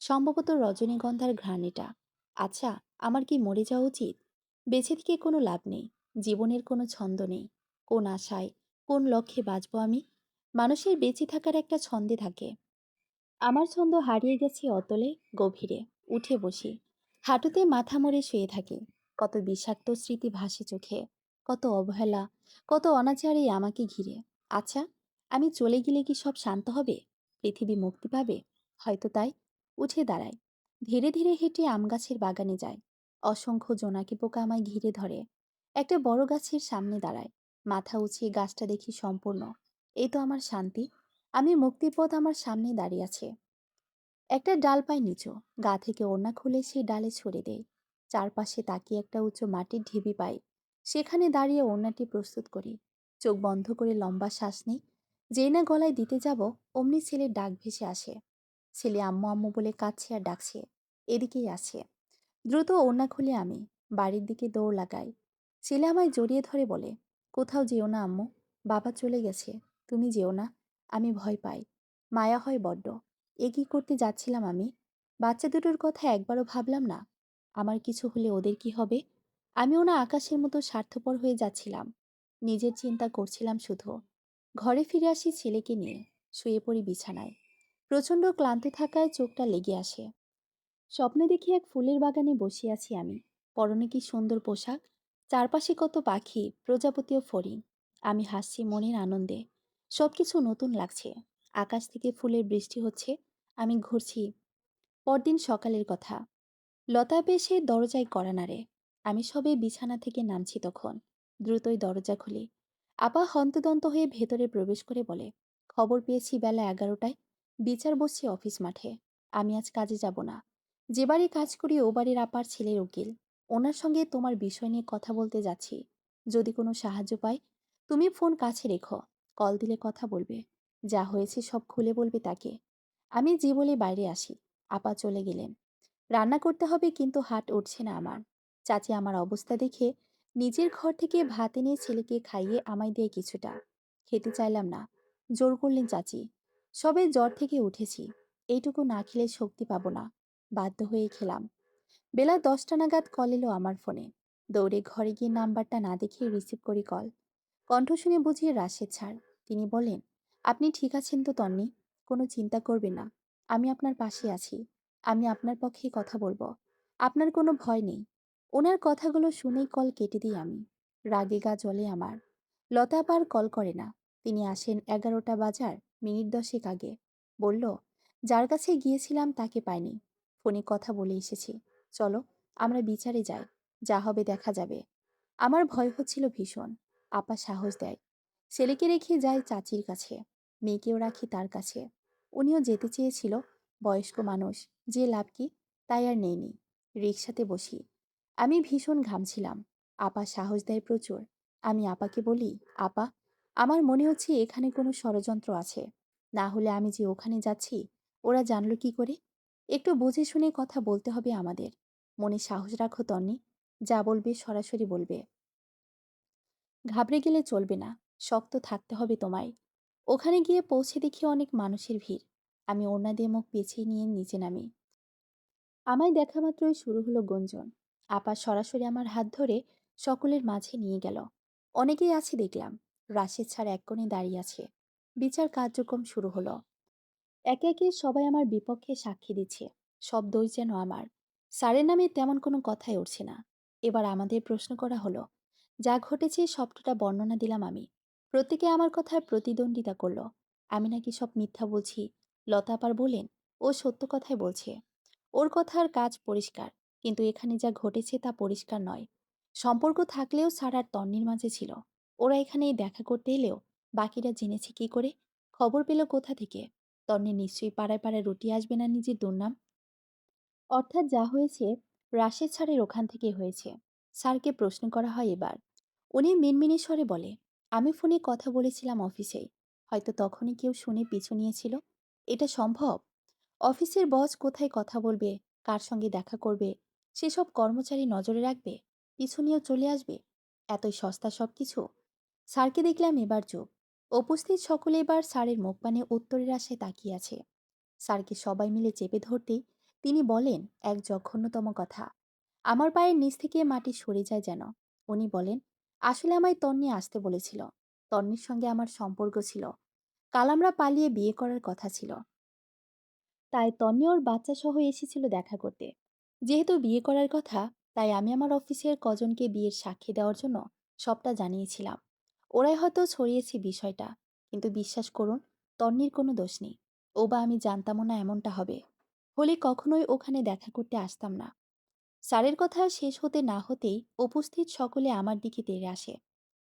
সম্ভবত রজনীগন্ধার ঘ্রাণ এটা। আচ্ছা, আমার কি মরে যাওয়া উচিত? বেঁচে থেকে কোনো লাভ নেই, জীবনের কোনো ছন্দ নেই। কোন আশায়, কোন লক্ষ্যে বাঁচবো আমি? মানুষের বেঁচে থাকার একটা ছন্দে থাকে। আমার ছন্দ হারিয়ে গেছে অতলে, গভীরে। উঠে বসি, হাঁটুতে মাথা মুড়ে শুয়ে থাকি। কত বিষাক্ত স্মৃতি ভাসে চোখে, কত অবহেলা, কত অনাচারে আমাকে ঘিরে। আচ্ছা, আমি চলে গেলে কি সব শান্ত হবে? পৃথিবী মুক্তি পাবে? হয়তো তাই। উঠে দাঁড়ায়, ধীরে ধীরে হেঁটে আম গাছের বাগানে যায়। অসংখ্য জোনাকি পোকা আমায় ঘিরে ধরে। একটা বড় গাছের সামনে দাঁড়ায়, মাথা উঁচিয়ে গাছটা দেখি সম্পূর্ণ। এই তো আমার শান্তি। আমি মুক্তির পথ আমার সামনে দাঁড়িয়ে আছে। একটা ডাল পায় নিচু, গা থেকে ওড়না খুলে সেই ডালে ছড়ে দেয়। চারপাশে তাকিয়ে একটা উঁচু মাটির ঢিবি পাই, সেখানে দাঁড়িয়ে ওড়নাটি প্রস্তুত করি। চোখ বন্ধ করে লম্বা শ্বাস নেই। যেই না গলায় দিতে যাব, অমনি ছেলের ডাক ভেসে আসে। ছেলে আম্মু আম্মু বলে কাঁদছে আর ডাকছে, এদিকেই আছে। দ্রুত ওড়না খুলে আমি বাড়ির দিকে দৌড় লাগাই। ছেলে আমায় জড়িয়ে ধরে বলে, কোথাও যেও না আম্মু, বাবা চলে গেছে, তুমি যেও না। আমি ভয় পাই, মায়া হয় বড্ড। এ কি করতে যাচ্ছিলাম আমি? বাচ্চা দুটোর কথা একবারও ভাবলাম না। আমার কিছু হলে ওদের কি হবে? আমিও না আকাশের মতো স্বার্থপর হয়ে যাচ্ছিলাম। নিজের চিন্তা করছিলাম শুধু। ঘরে ফিরে আসি ছেলেকে নিয়ে, শুয়ে পড়ি বিছানায়। প্রচণ্ড ক্লান্ত থাকায় চোখটা লেগে আসে। স্বপ্নে দেখি এক ফুলের বাগানে বসে আছি আমি। পরনে কি সুন্দর পোশাক, চারপাশে কত পাখি, প্রজাপতি ও ফড়িং। আমি হাসছি মনের আনন্দে। সবকিছু নতুন লাগছে। আকাশ থেকে ফুলের বৃষ্টি হচ্ছে, আমি ঘুরছি। পরদিন সকালের কথা। লতা বেশে দরজায় কড়া নাড়ে। আমি সবে বিছানা থেকে নামছি তখন। দ্রুতই দরজা খুলি। আপা হন্তদন্ত হয়ে ভেতরে প্রবেশ করে বলে, খবর পেয়েছি বেলা 11টায় বিচার বসছে অফিস মাঠে। আমি আজ কাজে যাব না। যে বাড়ি কাজ করি ও বাড়ির আপার ছেলের উকিল। ওনার সঙ্গে তোমার বিষয় নিয়ে কথা বলতে যাচ্ছি। যদি কোনো সাহায্য পাই, তুমি ফোন কাছে রেখো। কল দিলে কথা বলবে। যা হয়েছে সব খুলে বলবে তাকে। আমি জি বলে বাইরে আসি। আপা চলে গেলেন। রান্না করতে হবে কিন্তু হাত উঠছে না আমার। চাচি আমার অবস্থা দেখে নিজের ঘর থেকে ভাত এনে ছেলেকে খাইয়ে আমায় দিয়ে কিছুটা। খেতে চাইলাম না, জোর করলেন চাচি। সবে জ্বর থেকে উঠেছি, এইটুকু না খেলে শক্তি পাবো না। বাধ্য হয়ে খেলাম। বেলা 10টা নাগাদ কল এলো আমার ফোনে। দৌড়ে ঘরে গিয়ে নাম্বারটা না দেখে রিসিভ করি কল। কণ্ঠ শুনে বুঝিয়ে রাশেদ ছাড়। তিনি বলেন, আপনি ঠিক আছেন তো তন্নি? কোনো চিন্তা করবেন না, আমি আপনার পাশে আছি। আমি আপনার পক্ষে কথা বলবো। আপনার কোনো ভয় নেই। ওনার কথাগুলো শুনেই কল কেটে দিই আমি। রাগে গা জ্বলে আমার। লতা আবার কল করে না। তিনি আসেন 11টা বাজার মিনিট 10 আগে। বলল, যার কাছে গিয়েছিলাম তাকে পাইনি, ফোনে কথা বলে এসেছি। চলো, আমরা বিচারে যাই, যা হবে দেখা যাবে। আমার ভয় হচ্ছিল ভীষণ। আপা সাহস দেয়, ছেলেকে রেখে যায় চাচির কাছে, মেয়েকেও রাখি তার কাছে। উনিও যেতে চেয়েছিল, বয়স্ক মানুষ, যে লাভ কি, তাই আর নেইনি। রিকশাতে বসি। আমি ভীষণ ঘামছিলাম। আপা সাহস দেয় প্রচুর। আমি আপাকে বলি, আপা, আমার মনে হচ্ছে এখানে কোনো ষড়যন্ত্র আছে। না হলে আমি যে ওখানে যাচ্ছি, ওরা জানলো কি করে? একটু বুঝে শুনে কথা বলতে হবে আমাদের। মনে সাহস রাখো তন্নি, যা বলবে সরাসরি বলবে। ঘাবড়ে গেলে চলবে না, শক্ত থাকতে হবে তোমায়। ওখানে গিয়ে পৌঁছে দেখি অনেক মানুষের ভিড়। আমি ওড়না দিয়ে মুখ পেঁচিয়ে নিয়ে নিচে নামি। আমায় দেখা মাত্রই শুরু হলো গুঞ্জন। আপা সরাসরি আমার হাত ধরে সকলের মাঝে নিয়ে গেল। অনেকেই আছে দেখলাম। রাশেদ ছাড় এক কোণে দাঁড়িয়ে আছে। বিচার কার্যক্রম শুরু হলো। একে একে সবাই আমার বিপক্ষে সাক্ষী দিচ্ছে। সব দোষ যেন আমার। স্যারের নামে তেমন কোনো কথাই উঠছে না। এবার আমাদের প্রশ্ন করা হলো। যা ঘটেছে সবটা বর্ণনা দিলাম আমি। প্রত্যেকে আমার কথার প্রতিদ্বন্দ্বিতা করলো। আমি নাকি সব মিথ্যা বলছি। লতাপার বলেন, ও সত্য কথাই বলছে। ওর কথার কাজ পরিষ্কার। কিন্তু এখানে যা ঘটেছে তা পরিষ্কার নয়। সম্পর্ক থাকলেও স্যার আর তন্নির মাঝে ছিল। ওরা এখানে দেখা করতে এলেও বাকিরা জেনেছে কি করে? খবর পেল কোথা থেকে? তন্নি নিশ্চয়ই পাড়ায় পাড়ায় রুটি আসবে না নিজের দুর্নাম। অর্থাৎ যা হয়েছে রাশেদ স্যারের ওখান থেকে হয়েছে। স্যারকে প্রশ্ন করা হয় এবার। উনি মিনমিনি স্বরে বলে, আমি ফোনে কথা বলেছিলাম অফিসেই। হয়তো তখনই কেউ শুনে পিছু নিয়েছিল। এটা সম্ভব? অফিসের বস কোথায় কথা বলবে, কার সঙ্গে দেখা করবে, সেসব কর্মচারী নজরে রাখবে, পিছু নিয়েও চলে আসবে। এতই সস্তা সব কিছু। স্যারকে দেখলাম এবার চুপ। উপস্থিত সকলে এবার স্যারের মুখ পানে উত্তরের আশায় তাকিয়ে আছে। স্যারকে সবাই মিলে চেপে ধরতেই তিনি বলেন এক জঘন্যতম কথা। আমার পায়ের নিচ থেকে মাটি সরে যায় যেন। উনি বলেন, আসলে আমায় তন্নি আসতে বলেছিল। তন্নির সঙ্গে আমার সম্পর্ক ছিল। কাল আমরা পালিয়ে বিয়ে করার কথা ছিল। তাই তন্নি ওর বাচ্চা সহ এসেছিল দেখা করতে। যেহেতু বিয়ে করার কথা, তাই আমি আমার অফিসের কজনকে বিয়ের সাক্ষী দেওয়ার জন্য সবটা জানিয়েছিলাম। ওরাই হয়তো ছড়িয়েছে বিষয়টা। কিন্তু বিশ্বাস করুন, তন্নির কোনো দোষ নেই। ও বা আমি জানতামও না এমনটা হবে। হলে কখনোই ওখানে দেখা করতে আসতাম না। স্যারের কথা শেষ হতে না হতেই উপস্থিত সকলে আমার দিকে তেড়ে আসে।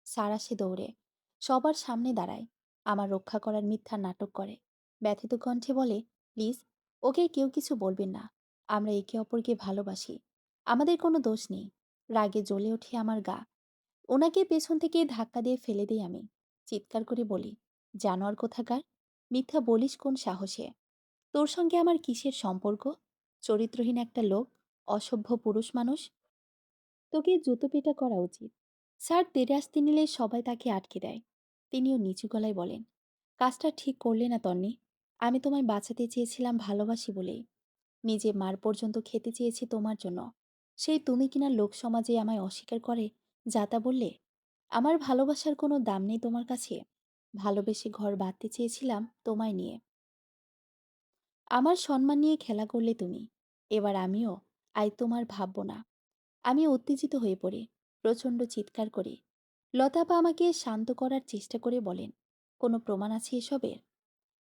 স্যার আসে দৌড়ে, সবার সামনে দাঁড়ায়, আমার রক্ষা করার মিথ্যা নাটক করে। ব্যথিত কণ্ঠে বলে, প্লিজ, ওকে কেউ কিছু বলবেন না। আমরা একে অপরকে ভালোবাসি। আমাদের কোনো দোষ নেই। রাগে জ্বলে ওঠে আমার গা। ওনাকে পেছন থেকে ধাক্কা দিয়ে ফেলে দিই আমি। চিৎকার করে বলি, জানোয়ার কোথাকার! মিথ্যা বলিস কোন সাহসে? তোর সঙ্গে আমার কিসের সম্পর্ক? চরিত্রহীন একটা লোক, অসভ্য পুরুষ মানুষ। তোকে জুতো পেটা করা উচিত। স্যার তেড়ে আসতে নিলে সবাই তাকে আটকে দেয়। তিনিও নিচু গলায় বলেন, কাজটা ঠিক করলে না তন্নি। আমি তোমায় বাঁচাতে চেয়েছিলাম ভালোবাসি বলেই। নিজে মার পর্যন্ত খেতে চেয়েছি তোমার জন্য। সেই তুমি কিনা লোক সমাজে আমায় অস্বীকার করে যা তা বললে। আমার ভালোবাসার কোনো দাম নেই তোমার কাছে। ভালোবেসে ঘর বাঁধতে চেয়েছিলাম তোমায় নিয়ে। আমার সম্মান নিয়ে খেলা করলে তুমি। এবার আমিও আই তোমার ভাববো না। আমি উত্তেজিত হয়ে পড়ি, প্রচণ্ড চিৎকার করি। লতাপা আমাকে শান্ত করার চেষ্টা করে বলেন, কোনো প্রমাণ আছে এসবের?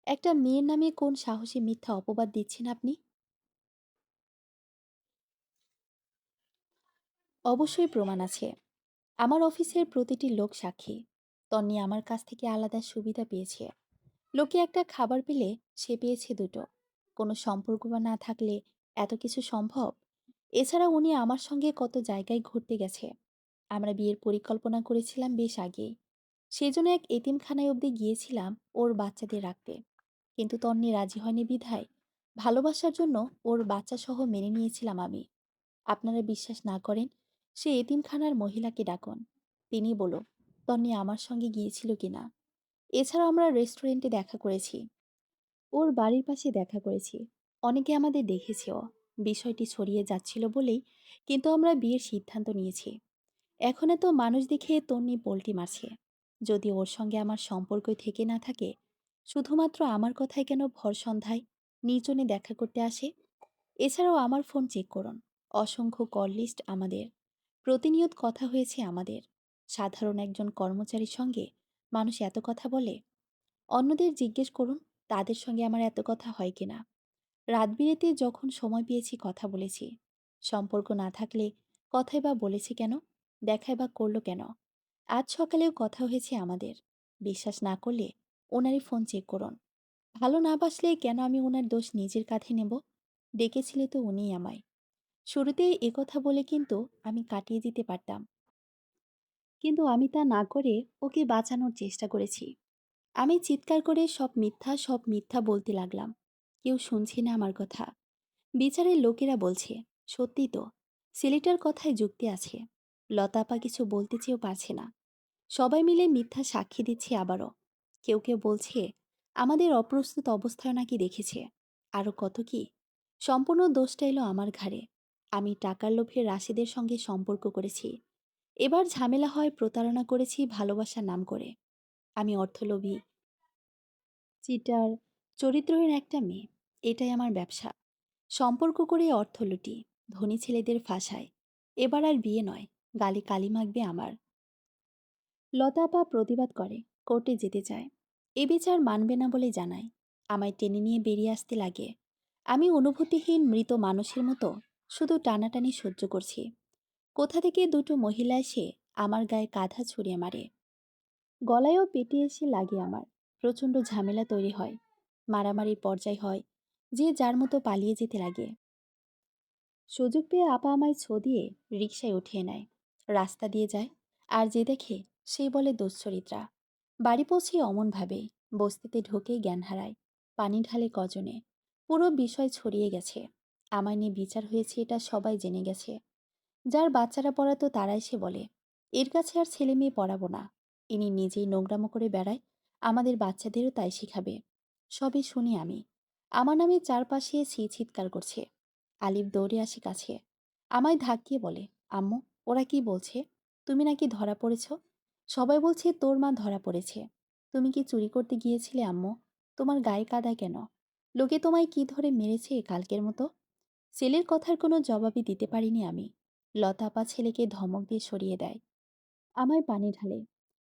একটা মেয়ের নামে কোন সাহসী মিথ্যা অপবাদ দিচ্ছেন আপনি? অবশ্যই প্রমাণ আছে। আমার অফিসের প্রতিটি লোক সাক্ষী। তন্নি আমার কাছ থেকে আলাদা সুবিধা পেয়েছে। লোকে একটা খাবার পেলে সে পেয়েছে দুটো। কোনো সম্পর্ক বা না থাকলে এত কিছু সম্ভব? এছাড়া উনি আমার সঙ্গে কত জায়গায় ঘুরতে গেছে। আমরা বিয়ের পরিকল্পনা করেছিলাম বেশ আগেই। সেজন্য এক এতিমখানায় অবধি গিয়েছিলাম ওর বাচ্চাদের রাখতে। কিন্তু তন্নি রাজি হয়নি বিধায় ভালোবাসার জন্য ওর বাচ্চা সহ মেনে নিয়েছিলাম আমি। আপনারা বিশ্বাস না করেন, সে এতিমখানার মহিলাকে ডাকুন। তিনি বলো তন্নি আমার সঙ্গে গিয়েছিল কিনা। এছাড়াও আমরা রেস্টুরেন্টে দেখা করেছি, ওর বাড়ির পাশে দেখা করেছি। অনেকে আমাদের দেখেছেও। বিষয়টি ছড়িয়ে যাচ্ছিল বলেই কিন্তু আমরা বিয়ের সিদ্ধান্ত নিয়েছি। এখন এত মানুষ দেখে তন্নি পোল্টি মারছে। যদি ওর সঙ্গে আমার সম্পর্কই থেকে না থাকে, শুধুমাত্র আমার কথায় কেন ভর সন্ধ্যায় নির্জনে দেখা করতে আসে? এছাড়াও আমার ফোন চেক করুন। অসংখ্য কল লিস্ট আমাদের। প্রতিনিয়ত কথা হয়েছে আমাদের। সাধারণ একজন কর্মচারীর সঙ্গে মানুষ এত কথা বলে? অন্যদের জিজ্ঞেস করুন, তাদের সঙ্গে আমার এত কথা হয় কিনা। রাত বিরেতে যখন সময় পেয়েছি কথা বলেছি। সম্পর্ক না থাকলে কথাই বা বলেছে কেন? দেখাই বা করলো কেন? আজ সকালেও কথা হয়েছে আমাদের। বিশ্বাস না করলে ওনারই ফোন চেক করুন। ভালো না বাসলে কেন আমি ওনার দোষ নিজের কাঁধে নেব? ডেকেছিলে তো উনিই আমায়। শুরুতেই একথা বলে কিন্তু আমি কাটিয়ে দিতে পারতাম। কিন্তু আমি তা না করে ওকে বাঁচানোর চেষ্টা করেছি। আমি চিৎকার করে সব মিথ্যা বলতে লাগলাম। কেউ শুনছে না আমার কথা। বিচারের লোকেরা বলছে, সত্যি তো, ছেলেটার কথায় যুক্তি আছে। লতাপা কিছু বলতে চেয়েও পারছে না। সবাই মিলে মিথ্যা সাক্ষী দিচ্ছে আবারও। কেউ কেউ বলছে আমাদের অপ্রস্তুত অবস্থায় নাকি দেখেছে। আরও কত কি। সম্পূর্ণ দোষটা এলো আমার ঘাড়ে। আমি টাকার লোভে রাশিদের সঙ্গে সম্পর্ক করেছি। এবার ঝামেলা হয় প্রতারণা করেছি ভালোবাসার নাম করে। আমি অর্থলোভী, চিটার, চরিত্রহীন একটা মেয়ে। এটাই আমার ব্যবসা। সম্পর্ক করে অর্থ লুটি, ধনী ছেলেদের ফাঁসায়। এবার আর বিয়ে নয়, গালে কালি মাখবে আমার। লতা আপা প্রতিবাদ করে, কোর্টে যেতে চায়। এ বিচার মানবে না বলে জানায়। আমায় টেনে নিয়ে বেরিয়ে আসতে লাগে। আমি অনুভূতিহীন মৃত মানুষের মতো শুধু টানাটানি সহ্য করছি। কোথা থেকে দুটো মহিলা এসে আমার গায়ে কাঁধা ছুঁড়ে মারে। গলায়ও পেটে এসে লাগে আমার। প্রচণ্ড ঝামেলা তৈরি হয়। মারামারির পর্যায় হয়। যে যার মতো পালিয়ে যেতে লাগে। সুযোগ পেয়ে আপা আমায় ছো দিয়ে রিকশায় উঠিয়ে নেয়। রাস্তা দিয়ে যায়। আর যে দেখে সে বলে দুশ্চরিত্রা। বাড়ি পৌঁছে অমন ভাবে বস্তিতে ঢোকেই জ্ঞান হারায়। পানি ঢালে কজনে। পুরো বিষয় ছড়িয়ে গেছে। আমায় নিয়ে বিচার হয়েছে এটা সবাই জেনে গেছে। যার বাচ্চারা পড়াতো তারা এসে বলে, এর কাছে আর ছেলে মেয়ে পড়াবো না। ইনি নিজেই নোংরামো করে বেড়ায়, আমাদের বাচ্চাদেরও তাই শিখাবে। সবই শুনি আমি। আমার নামে চারপাশে চিৎকার করছে। আলিফ দৌড়ে আসে কাছে, আমায় ধাক্কিয়ে বলে, আম্মু, ওরা কি বলছে? তুমি নাকি ধরা পড়েছ। সবাই বলছে তোর মা ধরা পড়েছে। তুমি কি চুরি করতে গিয়েছিলে আম্মু? তোমার গায়ে কাদা কেন? লোকে তোমায় কি ধরে মেরেছে কালকের মতো? ছেলের কথার কোনো জবাবই দিতে পারিনি আমি। লতা আপা ছেলেকে ধমক দিয়ে সরিয়ে দেয়। আমায় পানি ঢালে।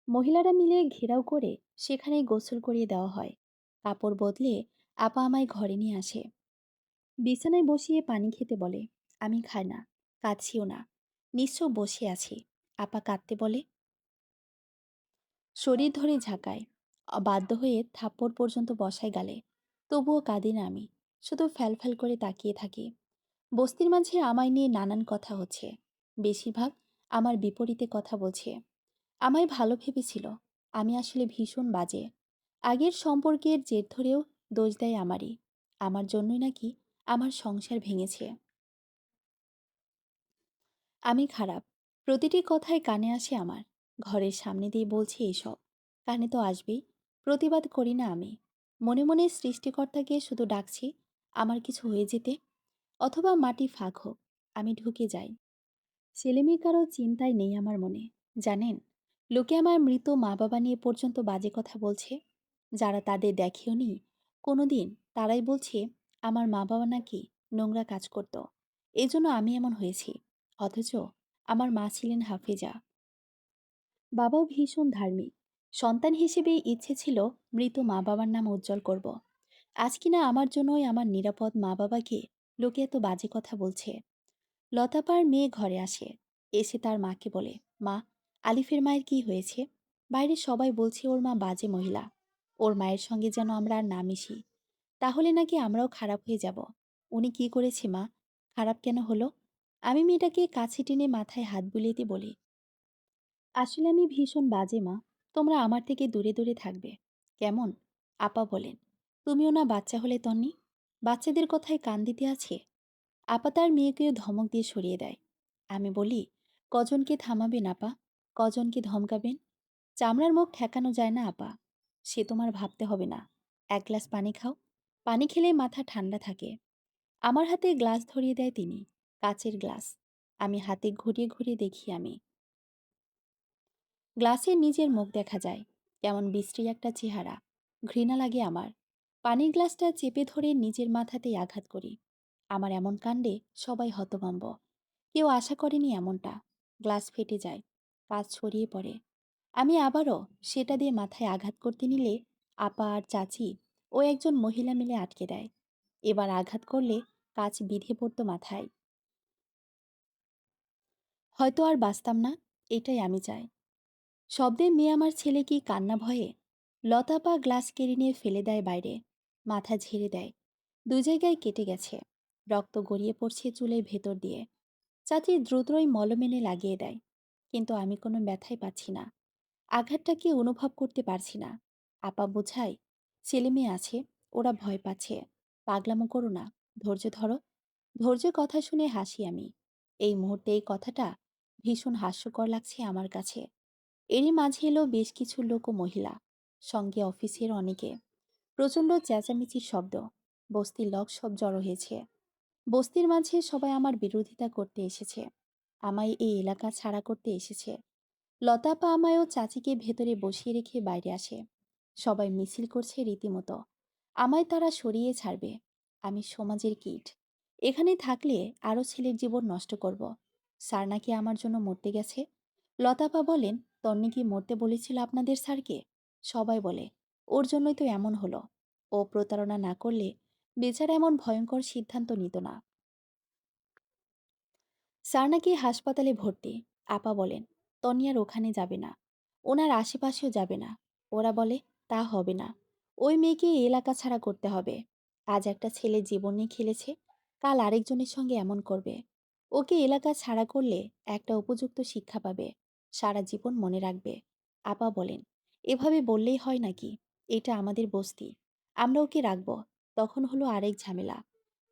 মহিলারা মিলে ঘেরাও করে সেখানেই গোসল করিয়ে দেওয়া হয়। কাপড় বদলে আপা আমায় ঘরে নিয়ে আসে। বিছানায় বসিয়ে পানি খেতে বলে। আমি খাই না, কাঁদছিও না, নিশ্চয় বসে আছি। আপা কাঁদতে বলে, শরীর ধরে ঝাঁকায়। বাধ্য হয়ে থাপ্পড় পর্যন্ত বসায় গালে। তবুও কাঁদি না আমি, শুধু ফ্যাল করে তাকিয়ে থাকি। বস্তির মাঝে আমায় নিয়ে নানান কথা হচ্ছে। বেশিরভাগ আমার বিপরীতে কথা বলছে। আমায় ভালো ভেবেছিল, আমি আসলে ভীষণ বাজে। আগের সম্পর্কের জের ধরেও দোষ দেয় আমারই। আমার জন্যই নাকি আমার সংসার ভেঙেছে। আমি খারাপ, প্রতিটি কথায় কানে আসে আমার। ঘরের সামনে দিয়ে বলছে এসব, কানে তো আসবেই। প্রতিবাদ করি না আমি। মনে মনে সৃষ্টিকর্তাকে শুধু ডাকছি আমার কিছু হয়ে যেতে, অথবা মাটি ফাঁক হোক, আমি ঢুকে যাই। ছেলেমেয়ে কারো চিন্তাই নেই আমার মনে। জানেন, লোকে আমার মৃত মা বাবা নিয়ে পর্যন্ত বাজে কথা বলছে। যারা তাদের দেখেও নি কোনোদিন, তারাই বলছে আমার মা বাবা নাকি নোংরা কাজ করত, এজন্য আমি এমন হয়েছি। অথচ আমার মা ছিলেন হাফেজা, বাবাও ভীষণ ধার্মিক। সন্তান হিসেবে ইচ্ছে ছিল মৃত মা বাবার নাম উজ্জ্বল করব। আজ কিনা আমার জন্যই আমার নিরাপদ মা বাবাকে লোকে এত বাজে কথা বলছে। লতাপার মেয়ে ঘরে আসে। এসে তার মাকে বলে, মা, আলিফের মায়ের কি হয়েছে? বাইরে সবাই বলছে ওর মা বাজে মহিলা, ওর মায়ের সঙ্গে যেন আমরা আর না মিশি, তাহলে নাকি আমরাও খারাপ হয়ে যাব। উনি কি করেছে মা? খারাপ কেন হলো? আমি মেয়েটাকে কাছে টেনে মাথায় হাত বুলিয়ে দিয়ে বলি, আসলে আমি ভীষণ বাজে মা, তোমরা আমার থেকে দূরে দূরে থাকবে। কেমন? আপা বলেন, তুমিও না বাচ্চা হলে তন্নি, বাচ্চাদের কথায় কান দিতে আছে। আপা তার মেয়েকেও ধমক দিয়ে সরিয়ে দেয়। আমি বলি, কজনকে থামাবেন আপা? কজনকে ধমকাবেন? চামড়ার মুখ ঠেকানো যায় না আপা। সে তোমার ভাবতে হবে না। এক গ্লাস পানি খাও, পানি খেলে মাথা ঠান্ডা থাকে। আমার হাতে গ্লাস ধরিয়ে দেয় তিনি, কাচের গ্লাস। আমি হাতে ঘুরিয়ে ঘুরিয়ে দেখি আমি। গ্লাসে নিজের মুখ দেখা যায়, কেমন বিশ্রী একটা চেহারা। ঘৃণা লাগে আমার। পানির গ্লাসটা চেপে ধরে নিজের মাথাতেই আঘাত করি। আমার এমন কাণ্ডে সবাই হতভম্ব। কেউ আশা করেনি এমনটা। গ্লাস ফেটে যায়, কাঁচ ছড়িয়ে পড়ে। আমি আবারও সেটা দিয়ে মাথায় আঘাত করতে নিলে আপা আর চাচি ও একজন মহিলা মিলে আটকে দেয়। এবার আঘাত করলে কাঁচ বিঁধে পড়তো মাথায়। হয়তো আর বাঁচতাম না, এটাই আমি চাই। শব্দে মেয়ে আমার ছেলে কি কান্না ভয়ে? লতাপা গ্লাস কেড়ে নিয়ে ফেলে দেয় বাইরে। মাথা ঝেড়ে দেয়। দুই জায়গায় কেটে গেছে। রক্ত গড়িয়ে পড়ছে চুলের ভেতর দিয়ে। চাচি দ্রুতই মলম এনে লাগিয়ে দেয়। কিন্তু আমি কোনো ব্যথাই পাচ্ছি না। আঘাতটাকে অনুভব করতে পারছি না। আপা বোঝায়, ছেলে মেয়ে আছে, ওরা ভয় পাচ্ছে। পাগলামো করো না, ধৈর্য ধরো। ধৈর্যের কথা শুনে হাসি আমি। এই মুহূর্তে এই কথাটা ভীষণ হাস্যকর লাগছে আমার কাছে। এরই মাঝে এলো বেশ কিছু লোক ও মহিলা, সঙ্গে অফিসের অনেকে। প্রচণ্ড চেঁচামেচির শব্দ। বস্তির লোক সব জড়ো হয়েছে। বস্তির মাঝে সবাই আমার বিরোধিতা করতে এসেছে। আমায় এই এলাকা ছাড়া করতে এসেছে। লতাপা আমায় ও চাচিকে ভেতরে বসিয়ে রেখে বাইরে আসে। সবাই মিছিল করছে রীতিমতো। আমায় তারা সরিয়ে ছাড়বে। আমি সমাজের কীট। এখানে থাকলে আরও ছেলের জীবন নষ্ট করব। স্যার নাকি আমার জন্য মরতে গেছে। লতাপা বলেন, তন্নি কি মরতে বলেছিল আপনাদের স্যারকে? সবাই বলে, ওর জন্যই তো এমন হলো। ও প্রতারণা না করলে বেচারা এমন ভয়ঙ্কর সিদ্ধান্ত নিত না। স্যার নাকি হাসপাতালে ভর্তি। আপা বলেন, তনি আর ওখানে যাবে না, ওনার আশেপাশেও যাবে না। ওরা বলে, তা হবে না, ওই মেয়েকে এই এলাকা ছাড়া করতে হবে। আজ একটা ছেলে জীবন নিয়ে খেলেছে, কাল আরেকজনের সঙ্গে এমন করবে। ওকে এলাকা ছাড়া করলে একটা উপযুক্ত শিক্ষা পাবে, সারা জীবন মনে রাখবে। আপা বলেন, এভাবে বললেই হয় নাকি? এটা আমাদের বস্তি, আমরা ওকে রাখবো। তখন হলো আরেক ঝামেলা।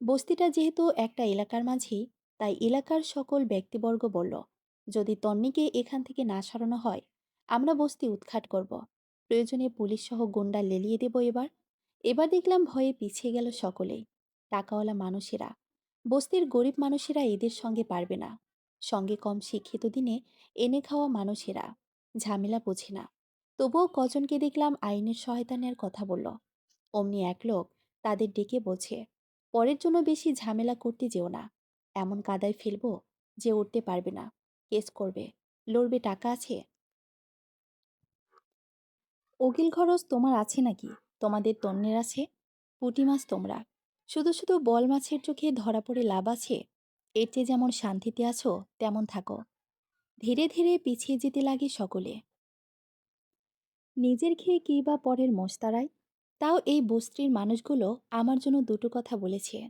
বস্তিটা যেহেতু একটা এলাকার মাঝেই, তাই এলাকার সকল ব্যক্তিবর্গ বলল, যদি তন্নিকে এখান থেকে না সরানো হয়, আমরা বস্তি উৎখাত করব। প্রয়োজনে পুলিশ সহ গুন্ডা লেলিয়ে দেব এবার। এবার দেখলাম ভয়ে পিছিয়ে গেল সকলেই। টাকাওয়ালা মানুষেরা, বস্তির গরিব মানুষেরা এদের সঙ্গে পারবে না। সঙ্গে কম শিক্ষিত দিনে এনে খাওয়া মানুষেরা ঝামেলা বোঝে না। তবুও কজনকে দেখলাম আইনের সহায়তা নেওয়ার কথা বলল। অমনি এক লোক তাদের ডেকে বলছে, পরের জন্য বেশি ঝামেলা করতে যেও না। এমন কাদায় ফেলবো যে উঠতে পারবে না, কেস করবে, লড়বে। টাকা আছে? উকিল খরচ তোমার আছে নাকি? তোমাদের তন্নের আছে? পুঁটি মাছ তোমরা। শুধু শুধু বল মাছের চোখে ধরা পড়ে লাভ আছে? এর চেয়ে যেমন শান্তিতে আছো তেমন থাকো। ধীরে ধীরে পিছিয়ে যেতে লাগে সকলে। নিজের খেয়ে কী বা পরের মোস্তারায়। তাও এই বস্তির মানুষগুলো আমার জন্য দুটো কথা বলেছে।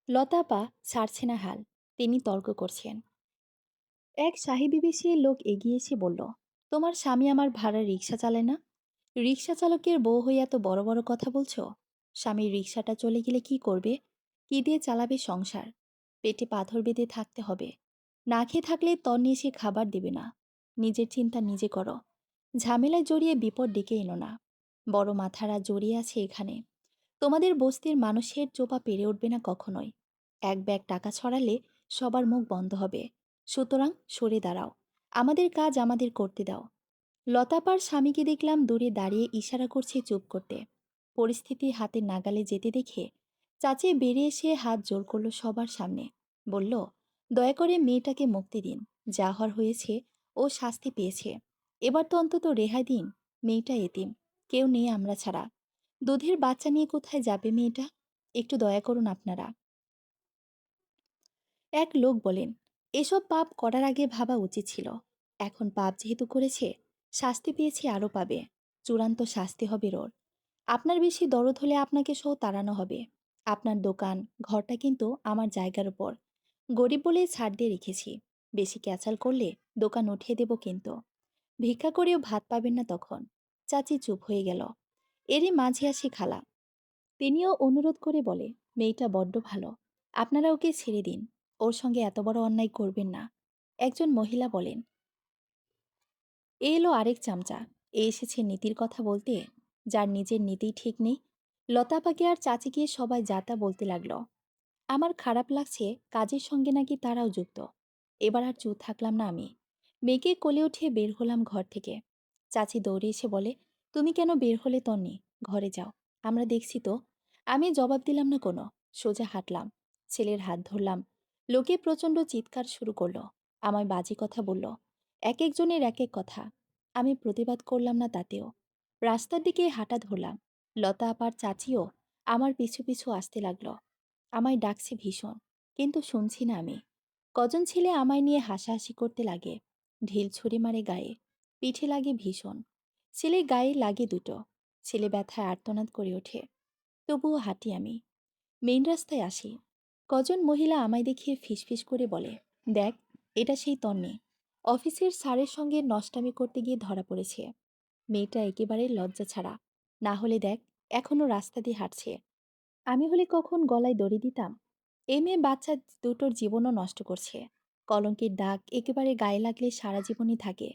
লতাপা ছাড়ছে না হাল। তিনি তর্ক করছেন। এক সাহেবী বেশে লোক এগিয়ে এসে বলল, তোমার স্বামী আমার ভাড়ার রিক্সা চালায় না? রিক্সা চালকের বউ হয়ে এত বড় বড় কথা বলছো? স্বামীর রিক্সাটা চলে গেলে কি করবে? কি দিয়ে চালাবে সংসার? পেটে পাথর বেঁধে থাকতে হবে। না খেয়ে থাকলে তন্নি এসে খাবার দেবে না। নিজের চিন্তা নিজে করো। ঝামেলায় জড়িয়ে বিপদ ডেকে এনো না। বড় মাথারা জড়িয়ে আছে এখানে। তোমাদের বস্তির মানুষের চোপা পেরে উঠবে না কখনোই। এক ব্যাগ টাকা ছড়ালে সবার মুখ বন্ধ হবে। সুতরাং সরে দাঁড়াও। আমাদের কাজ আমাদের করতে দাও। লতাপার স্বামীকে দেখলাম দূরে দাঁড়িয়ে ইশারা করছে চুপ করতে। পরিস্থিতি হাতের নাগালে যেতে দেখে চাচি বেরিয়ে এসে হাত জোর করল সবার সামনে। বলল, দয়া করে মেয়েটাকে মুক্তি দিন। যা হওয়ার হয়েছে, ও শাস্তি পেয়েছে। এবার তো অন্তত রেহাই দিন। মেয়েটা এতিম, কেউ নেই আমরা ছাড়া। দুধের বাচ্চা নিয়ে কোথায় যাবে মেয়েটা? একটু দয়া করুন আপনারা। এক লোক বলেন, এসব পাপ করার আগে ভাবা উচিত ছিল। এখন পাপ যেহেতু করেছে, শাস্তি পেয়েছে, আরও পাবে। চূড়ান্ত শাস্তি হবে ওর। আপনার বেশি দরদ হলে আপনাকে সহ তাড়ানো হবে। আপনার দোকান, ঘরটা কিন্তু আমার জায়গার উপর। গরিব বলে ছাড় দিয়ে রেখেছি। বেশি ক্যাচাল করলে দোকান উঠিয়ে দেব কিন্তু। ভিক্ষা করেও ভাত পাবেন না তখন। চাচি চুপ হয়ে গেল। এরই মাঝে আসি খালা। তিনিও অনুরোধ করে বলে, মেয়েটা বড্ড ভালো, আপনারা ওকে ছেড়ে দিন। ওর সঙ্গে এত বড় অন্যায় করবেন না। একজন মহিলা বলেন। এ এলো আরেক চামচা। এ এসেছে নীতির কথা বলতে, যার নিজের নীতিই ঠিক নেই। লতাপাকে আর চাচিকে সবাই যাতা বলতে লাগলো। আমার খারাপ লাগছে, কাজের সঙ্গে নাকি তারাও যুক্ত। এবার আর চুপ থাকলাম না আমি। মেয়েকে কোলে উঠিয়ে বের হলাম ঘর থেকে। চাচি দৌড়ে এসে বলে, তুমি কেন বের হলে তন্নি? ঘরে যাও, আমরা দেখছি তো। আমি জবাব দিলাম না কোনো। সোজা হাঁটলাম। ছেলের হাত ধরলাম। লোকে প্রচণ্ড চিৎকার শুরু করলো। আমায় বাজে কথা বলল। এক একজনের এক এক কথা। আমি প্রতিবাদ করলাম না তাতেও। রাস্তার দিকে হাঁটা ধরলাম। লতা আপার চাচিও আমার পিছু পিছু আসতে লাগলো। আমায় ডাকছে ভীষণ, কিন্তু শুনছি না আমি। কজন ছেলে আমায় নিয়ে হাসাহাসি করতে লাগে। ঢিল ছুরি মারে গায়ে। পিঠে লাগে ভীষণ। ছেলে গায়ে লাগে দুটো। ছেলে ব্যথায় আর্তনাদ করে ওঠে। তবুও হাঁটি আমি। মেইন রাস্তায় আসি। কজন মহিলা আমায় দেখিয়ে ফিসফিস করে বলে, দেখ, এটা সেই তন্নি। অফিসের স্যারের সঙ্গে নষ্টামি করতে গিয়ে ধরা পড়েছে। মেয়েটা একেবারে লজ্জা ছাড়া। না হলে দেখ, এখনো রাস্তা দিয়ে হাঁটছে। আমি হলে কখন গলায় দড়ি দিতাম। এই মেয়ে বাচ্চা দুটোর জীবনও নষ্ট করছে। কলঙ্কের দাগ একেবারে গায়ে লাগলে সারা জীবনই থাকে।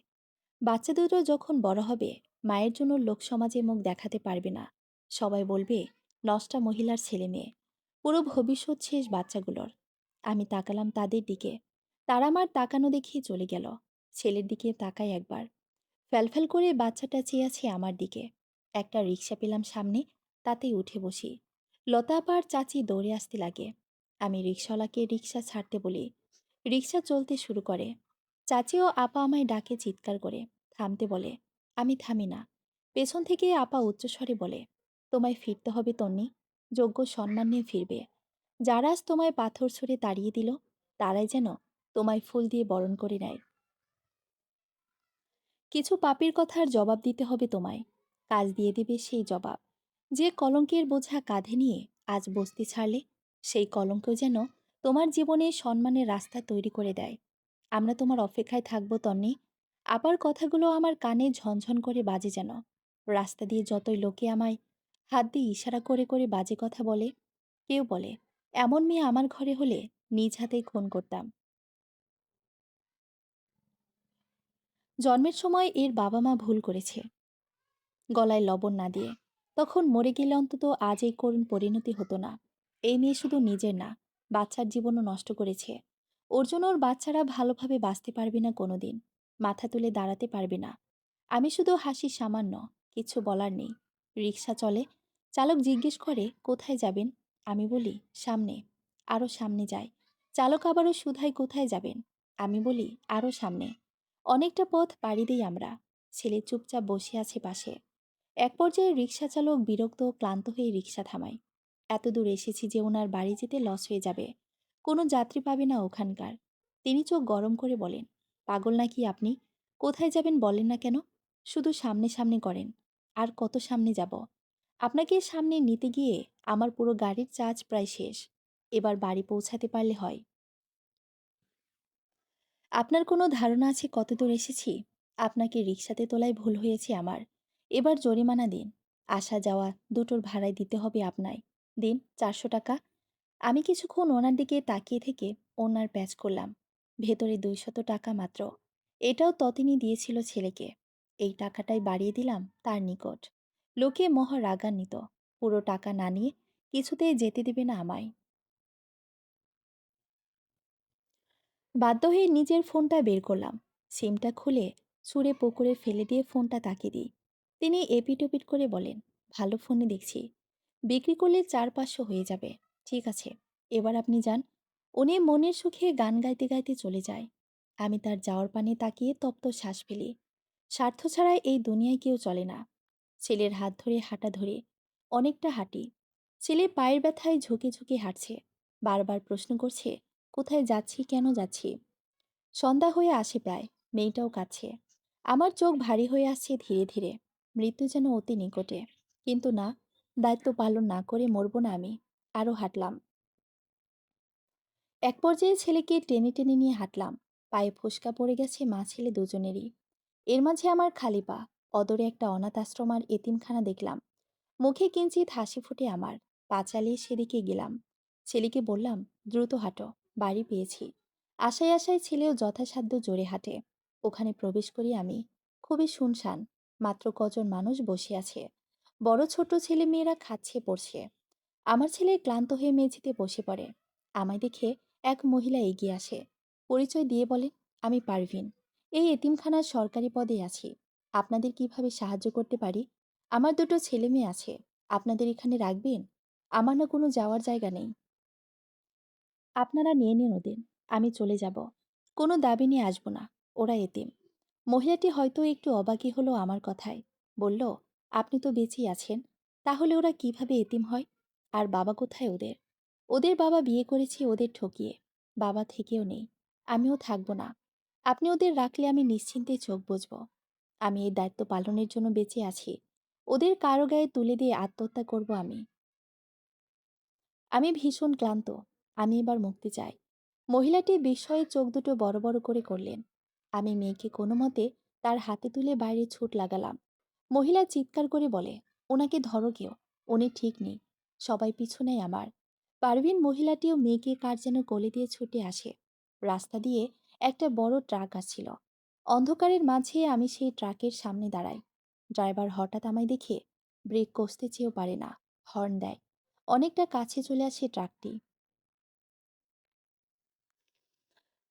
বাচ্চা দুটো যখন বড় হবে, মায়ের জন্য লোকসমাজে মুখ দেখাতে পারবে না। সবাই বলবে, নষ্টা মহিলার ছেলে মেয়ে। পুরো ভবিষ্যৎ শেষ বাচ্চাগুলোর। আমি তাকালাম তাদের দিকে। তারা আমার তাকানো দেখিয়ে চলে গেল। ছেলের দিকে তাকাই একবার। ফ্যালফ্যাল করে বাচ্চাটা চেয়ে আছে আমার দিকে। একটা রিক্সা পেলাম সামনে, তাতেই উঠে বসি। লতা আপার চাচি দৌড়ে আসতে লাগে। আমি রিক্সাওয়ালাকে রিক্সা ছাড়তে বলি। রিক্সা চলতে শুরু করে। চাচি ও আপা আমায় ডাকে চিৎকার করে। থামতে বলে। আমি থামি না। পেছন থেকে আপা উচ্চস্বরে বলে, তোমায় ফিরতে হবে তন্নি। যোগ্য সম্মান নিয়ে ফিরবে। যারা আজ তোমায় পাথর ছুঁড়ে তাড়িয়ে দিল, তারাই যেন তোমায় ফুল দিয়ে বরণ করে নেয়। কিছু পাপের কথার জবাব দিতে হবে তোমায়। কাজ দিয়ে দেবে সেই জবাব। যে কলঙ্কের বোঝা কাঁধে নিয়ে আজ বস্তি ছাড়লে, সেই কলঙ্ক যেন তোমার জীবনে সম্মানের রাস্তা তৈরি করে দেয়। আমরা তোমার অপেক্ষায় থাকবো তন্নি। আপার কথাগুলো আমার কানে ঝনঝন করে বাজে যেন। রাস্তা দিয়ে যতই লোকে আমায় হাত দিয়ে ইশারা করে করে বাজে কথা বলে। কেউ বলে এমন মেয়ে আমার ঘরে হলে নিজ হাতেই খুন করতাম। জন্মের সময় এর বাবা মা ভুল করেছে, গলায় লবণ না দিয়ে। তখন মরে গেলে অন্তত আজ এই করুণ পরিণতি হতো না। এই মেয়ে শুধু নিজের না, বাচ্চার জীবনও নষ্ট করেছে। ওর জন্য ওর বাচ্চারা ভালোভাবে বাঁচতে পারবে না কোনোদিন, মাথা তুলে দাঁড়াতে পারবে না। আমি শুধু হাসি সামান্য, কিছু বলার নেই। রিক্সা চলে, চালক জিজ্ঞেস করে কোথায় যাবেন। আমি বলি সামনে। আরও সামনে যাই। চালক আবারও শুধায় কোথায় যাবেন। আমি বলি আরও সামনে। অনেকটা পথ পাড়ি দিই আমরা। ছেলে চুপচাপ বসে আছে পাশে। এক পর্যায়ে রিক্সা চালক বিরক্ত ও ক্লান্ত হয়ে রিক্সা থামায়। এত দূর এসেছি যে ওনার বাড়ি যেতে লস হয়ে যাবে, কোনো যাত্রী পাবে না ওখানকার। তিনি চোখ গরম করে বলেন, পাগল নাকি আপনি? কোথায় যাবেন বলেন না কেন? শুধু সামনে সামনে করেন। আর কত সামনে যাব? আপনাকে সামনে নিতে গিয়ে আমার পুরো গাড়ির চার্জ প্রায় শেষ। এবার বাড়ি পৌঁছাতে পারলে হয়। আপনার কোনো ধারণা আছে কত দূর এসেছি? আপনাকে রিকশাতে তোলায় ভুল হয়েছে আমার। এবার জরিমানা দিন। আসা যাওয়া দুটোর ভাড়ায় দিতে হবে আপনায়। দিন 400 টাকা। আমি কিছুক্ষণ ওনার দিকে তাকিয়ে থেকে ওনার প্যাচ করলাম। ভেতরে 200 টাকা মাত্র। এটাও ততিনি দিয়েছিল ছেলেকে। এই টাকাটাই বাড়িয়ে দিলাম তার নিকট। লোকে মহা রাগান্বিত। পুরো টাকা না নিয়ে কিছুতেই যেতে দেবে না আমায়। বাধ্য হয়ে নিজের ফোনটা বের করলাম। সিমটা খুলে ছুঁড়ে পুকুরে ফেলে দিয়ে ফোনটা তাকে দিই। তিনি এপিট ওপিট করে বলেন, ভালো ফোনে দেখছি, বিক্রি করলে 4-500 হয়ে যাবে। ঠিক আছে, এবার আপনি যান। উনি মনের সুখে গান গাইতে গাইতে চলে যায়। আমি তার যাওয়ার পানে তাকিয়ে তপ্ত শ্বাস ফেলি। স্বার্থ ছাড়া এই দুনিয়ায় কেউ চলে না। ছেলের হাত ধরে হাঁটা ধরে অনেকটা হাঁটি। ছেলে পায়ের ব্যথায় ঝুঁকে ঝুঁকে হাঁটছে। বারবার প্রশ্ন করছে, কোথায় যাচ্ছি, কেন যাচ্ছি। সন্ধ্যা হয়ে আসে প্রায়। মেয়েটাও কাছে। আমার চোখ ভারী হয়ে আসছে ধীরে ধীরে। মৃত্যু যেন অতি নিকটে। কিন্তু না, দায়িত্ব পালন না করে মরব না আমি। আরও হাঁটলাম। এক পর্যায়ে ছেলেকে টেনে টেনে নিয়ে হাঁটলাম। পায়ে ফোসকা পড়ে গেছে মা ছেলে দুজনেরই। এর মাঝে আমার খালি পা। অদূরে একটা অনাথ আশ্রম আর এতিমখানা দেখলাম। মুখে কিঞ্চিত হাসি ফুটে আমার। পা চালিয়ে সেদিকে গেলাম। ছেলেকে বললাম, দ্রুত হাঁটো, বাড়ি পেয়েছি। আশায় আশায় ছেলেও যথাসাধ্য জোরে হাঁটে। ওখানে প্রবেশ করি আমি। খুবই শুনশান। মাত্র কজন মানুষ বসে আছে। বড় ছোট ছেলে মেয়েরা খাচ্ছে পড়ছে। আমার ছেলে ক্লান্ত হয়ে মেঝেতে বসে পড়ে। আমায় দেখে এক মহিলা এগিয়ে আসে। পরিচয় দিয়ে বলে, আমি পারভিন। এই এতিমখানার সরকারি পদে আছি। আপনাদের কিভাবে সাহায্য করতে পারি? আমার দুটো ছেলে মেয়ে আছে। আপনাদের এখানে রাখবেন? আমার না কোনো যাওয়ার জায়গা নেই। আপনারা নিয়ে নিন ওদের। আমি চলে যাব। কোনো দাবি নিয়ে আসবো না। ওরা এতিম। মহিলাটি হয়তো একটু অবাকই হলো আমার কথায়। বলল, আপনি তো বেঁচেই আছেন। তাহলে ওরা কিভাবে এতিম হয়? আর বাবা কোথায় ওদের? ওদের বাবা বিয়ে করেছে ওদের ঠকিয়ে। বাবা থেকেও নেই। আমিও থাকবো না। আপনি ওদের রাখলে আমি নিশ্চিন্তে চোখ বুজব। আমি এই দায়িত্ব পালনের জন্য বেঁচে আছি। ওদের কারো গায়ে তুলে দিয়ে আত্মহত্যা করব আমি। আমি ভীষণ ক্লান্ত। আমি এবার মুক্তি চাই। মহিলাটি বিস্ময়ে চোখ দুটো বড় বড় করে করলেন। আমি মেয়েকে কোনো মতে তার হাতে তুলে বাইরে ছুট লাগালাম। মহিলা চিৎকার করে বলে, ওনাকে ধরো কেউ, উনি ঠিক নেই। সবাই পিছু নেয় আমার। পারভিন মহিলাটিও মেয়েকে কার যেন কোলে দিয়ে ছুটে আসে। রাস্তা দিয়ে একটা বড় ট্রাক আসছিল। অন্ধকারের মাঝে আমি সেই ট্রাকের সামনে দাঁড়াই। ড্রাইভার হঠাৎ আমায় দেখে ব্রেক কষতে চেয়েও পারে না। হর্ন দেয়। অনেকটা কাছে চলে আসে ট্রাকটি।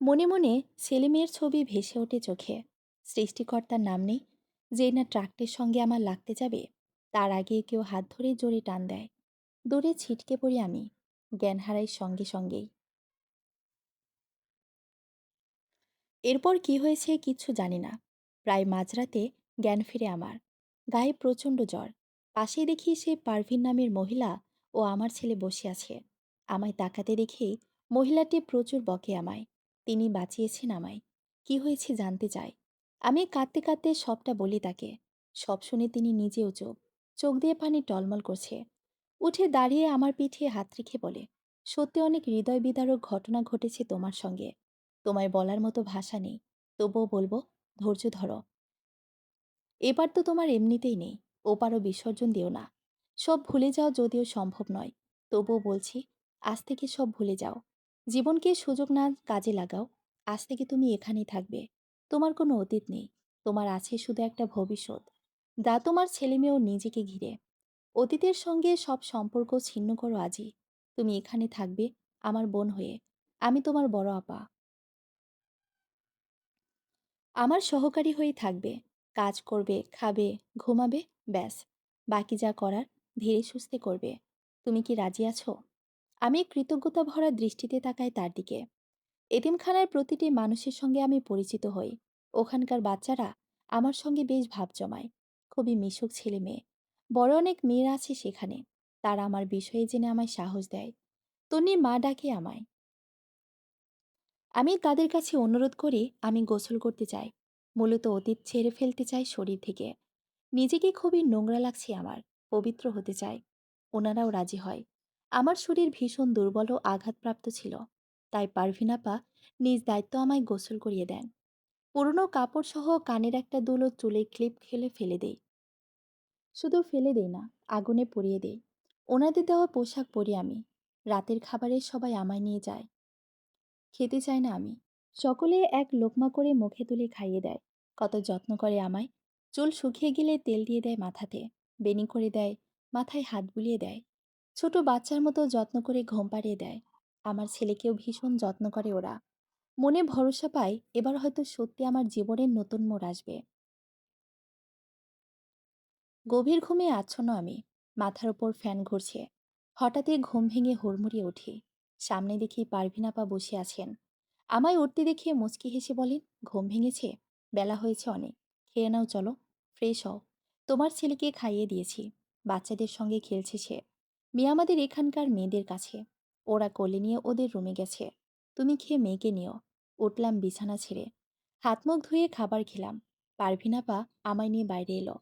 মনে মনে ছেলেমেয়ের ছবি ভেসে ওঠে চোখে। সৃষ্টিকর্তার নাম নেই, যে না ট্রাকটির সঙ্গে আমার লাগতে যাবে। তার আগে কেউ হাত ধরে জোরে টান দেয়। দূরে ছিটকে পড়ি আমি। জ্ঞান হারাই সঙ্গে সঙ্গেই। এরপর কি হয়েছে কিচ্ছু জানি না। প্রায় মাঝরাতে জ্ঞান ফিরে আমার। গায়ে প্রচণ্ড জ্বর। পাশেই দেখি সে পারভিন নামের মহিলা ও আমার ছেলে বসে আছে। আমায় তাকাতে দেখেই মহিলাটি প্রচুর বকে আমায়। তিনি বাঁচিয়েছেন আমায়। কি হয়েছে জানতে চায়। আমি কাঁদতে কাঁদতে সবটা বলি তাকে। সব শুনে তিনি নিজেও চোখ চোখ দিয়ে পানি টলমল করছে। উঠে দাঁড়িয়ে আমার পিঠে হাত রেখে বলে, সত্যি অনেক হৃদয় বিদারক ঘটনা ঘটেছে তোমার সঙ্গে। তোমায় বলার মতো ভাষা নেই। তবুও বলবো, ধৈর্য ধরো। এবার তো তোমার এমনিতেই নেই। ওপারও বিসর্জন দিও না। সব ভুলে যাও যদিও সম্ভব নয়, তবুও বলছি, আজ থেকে সব ভুলে যাও। জীবনকে সুযোগ না কাজে লাগাও। আজ থেকে তুমি এখানেই থাকবে। তোমার কোনো অতীত নেই। তোমার আছে শুধু একটা ভবিষ্যৎ, যা তোমার ছেলেমেয়ে ও নিজেকে ঘিরে। অতীতের সঙ্গে সব সম্পর্ক ছিন্ন করো আজই। তুমি এখানে থাকবে আমার বোন হয়ে। আমি তোমার বড় আপা। আমার সহকারী হয়েই থাকবে। কাজ করবে, খাবে, ঘুমাবে, ব্যাস। বাকি যা করার ধীরে সুস্থে করবে। তুমি কি রাজি আছো? আমি কৃতজ্ঞতা ভরা দৃষ্টিতে তাকাই তার দিকে। এতিমখানার প্রতিটি মানুষের সঙ্গে আমি পরিচিত হই। ওখানকার বাচ্চারা আমার সঙ্গে বেশ ভাব জমায়। খুবই মিশুক ছেলে মেয়ে। বড় অনেক মেয়েরা আছে সেখানে। তারা আমার বিষয়ে জেনে আমায় সাহস দেয়। তন্নি মা ডাকে আমায়। আমি তাদের কাছে অনুরোধ করি আমি গোসল করতে চাই। মূলত অতীত ছেড়ে ফেলতে চাই শরীর থেকে। নিজেকে খুবই নোংরা লাগছে আমার। পবিত্র হতে চাই। ওনারাও রাজি হয়। আমার শরীর ভীষণ দুর্বল ও আঘাতপ্রাপ্ত ছিল। তাই পারভিন আপা নিজ দায়িত্ব আমায় গোসল করিয়ে দেন। পুরনো কাপড় সহ কানের একটা দুলো চুলে ক্লিপ খেলে ফেলে দেই। শুধু ফেলে দেই না, আগুনে পুড়িয়ে দেই। ওনাদের দেওয়া পোশাক পরি আমি। রাতের খাবারে সবাই আমায় নিয়ে যায়। খেতে চাই না আমি। সকলে এক লোকমা করে মুখে তুলে খাইয়ে দেয়। কত যত্ন করে আমায়। চুল শুকিয়ে গেলে তেল দিয়ে দেয় মাথাতে। বেনি করে দেয়, মাথায় হাত বুলিয়ে দেয়। ছোট বাচ্চার মতো যত্ন করে ঘুম পাড়িয়ে দেয়। আমার ছেলেকেও ভীষণ যত্ন করে ওরা। মনে ভরসা পায় এবার হয়তো সত্যি আমার জীবনের নতুন মোড় আসবে। গভীর ঘুমে আচ্ছন্ন আমি। মাথার ওপর ফ্যান ঘুরছে। হঠাৎই ঘুম ভেঙে হুড়মুড়িয়ে উঠি। সামনে দেখি পারভিন আপা বসে আছেন। আমায় উঠতে দেখে মুচকি হেসে বলেন, ঘুম ভেঙেছে? বেলা হয়েছে অনেক। খেয়ে নাও, চলো ফ্রেশ হও। তোমার ছেলেকে খাইয়ে দিয়েছি। বাচ্চাদের সঙ্গে খেলছে সে। মেয়ে আমাদের এখানকার মেয়েদের কাছে। ওরা কোলে নিয়ে ওদের রুমে গেছে। তুমি খেয়ে মেয়েকে নিও। উঠলাম বিছানা ছেড়ে। হাত মুখ ধুয়ে খাবার খেলাম। পারভিন আপা আমায় নিয়ে বাইরে এলো।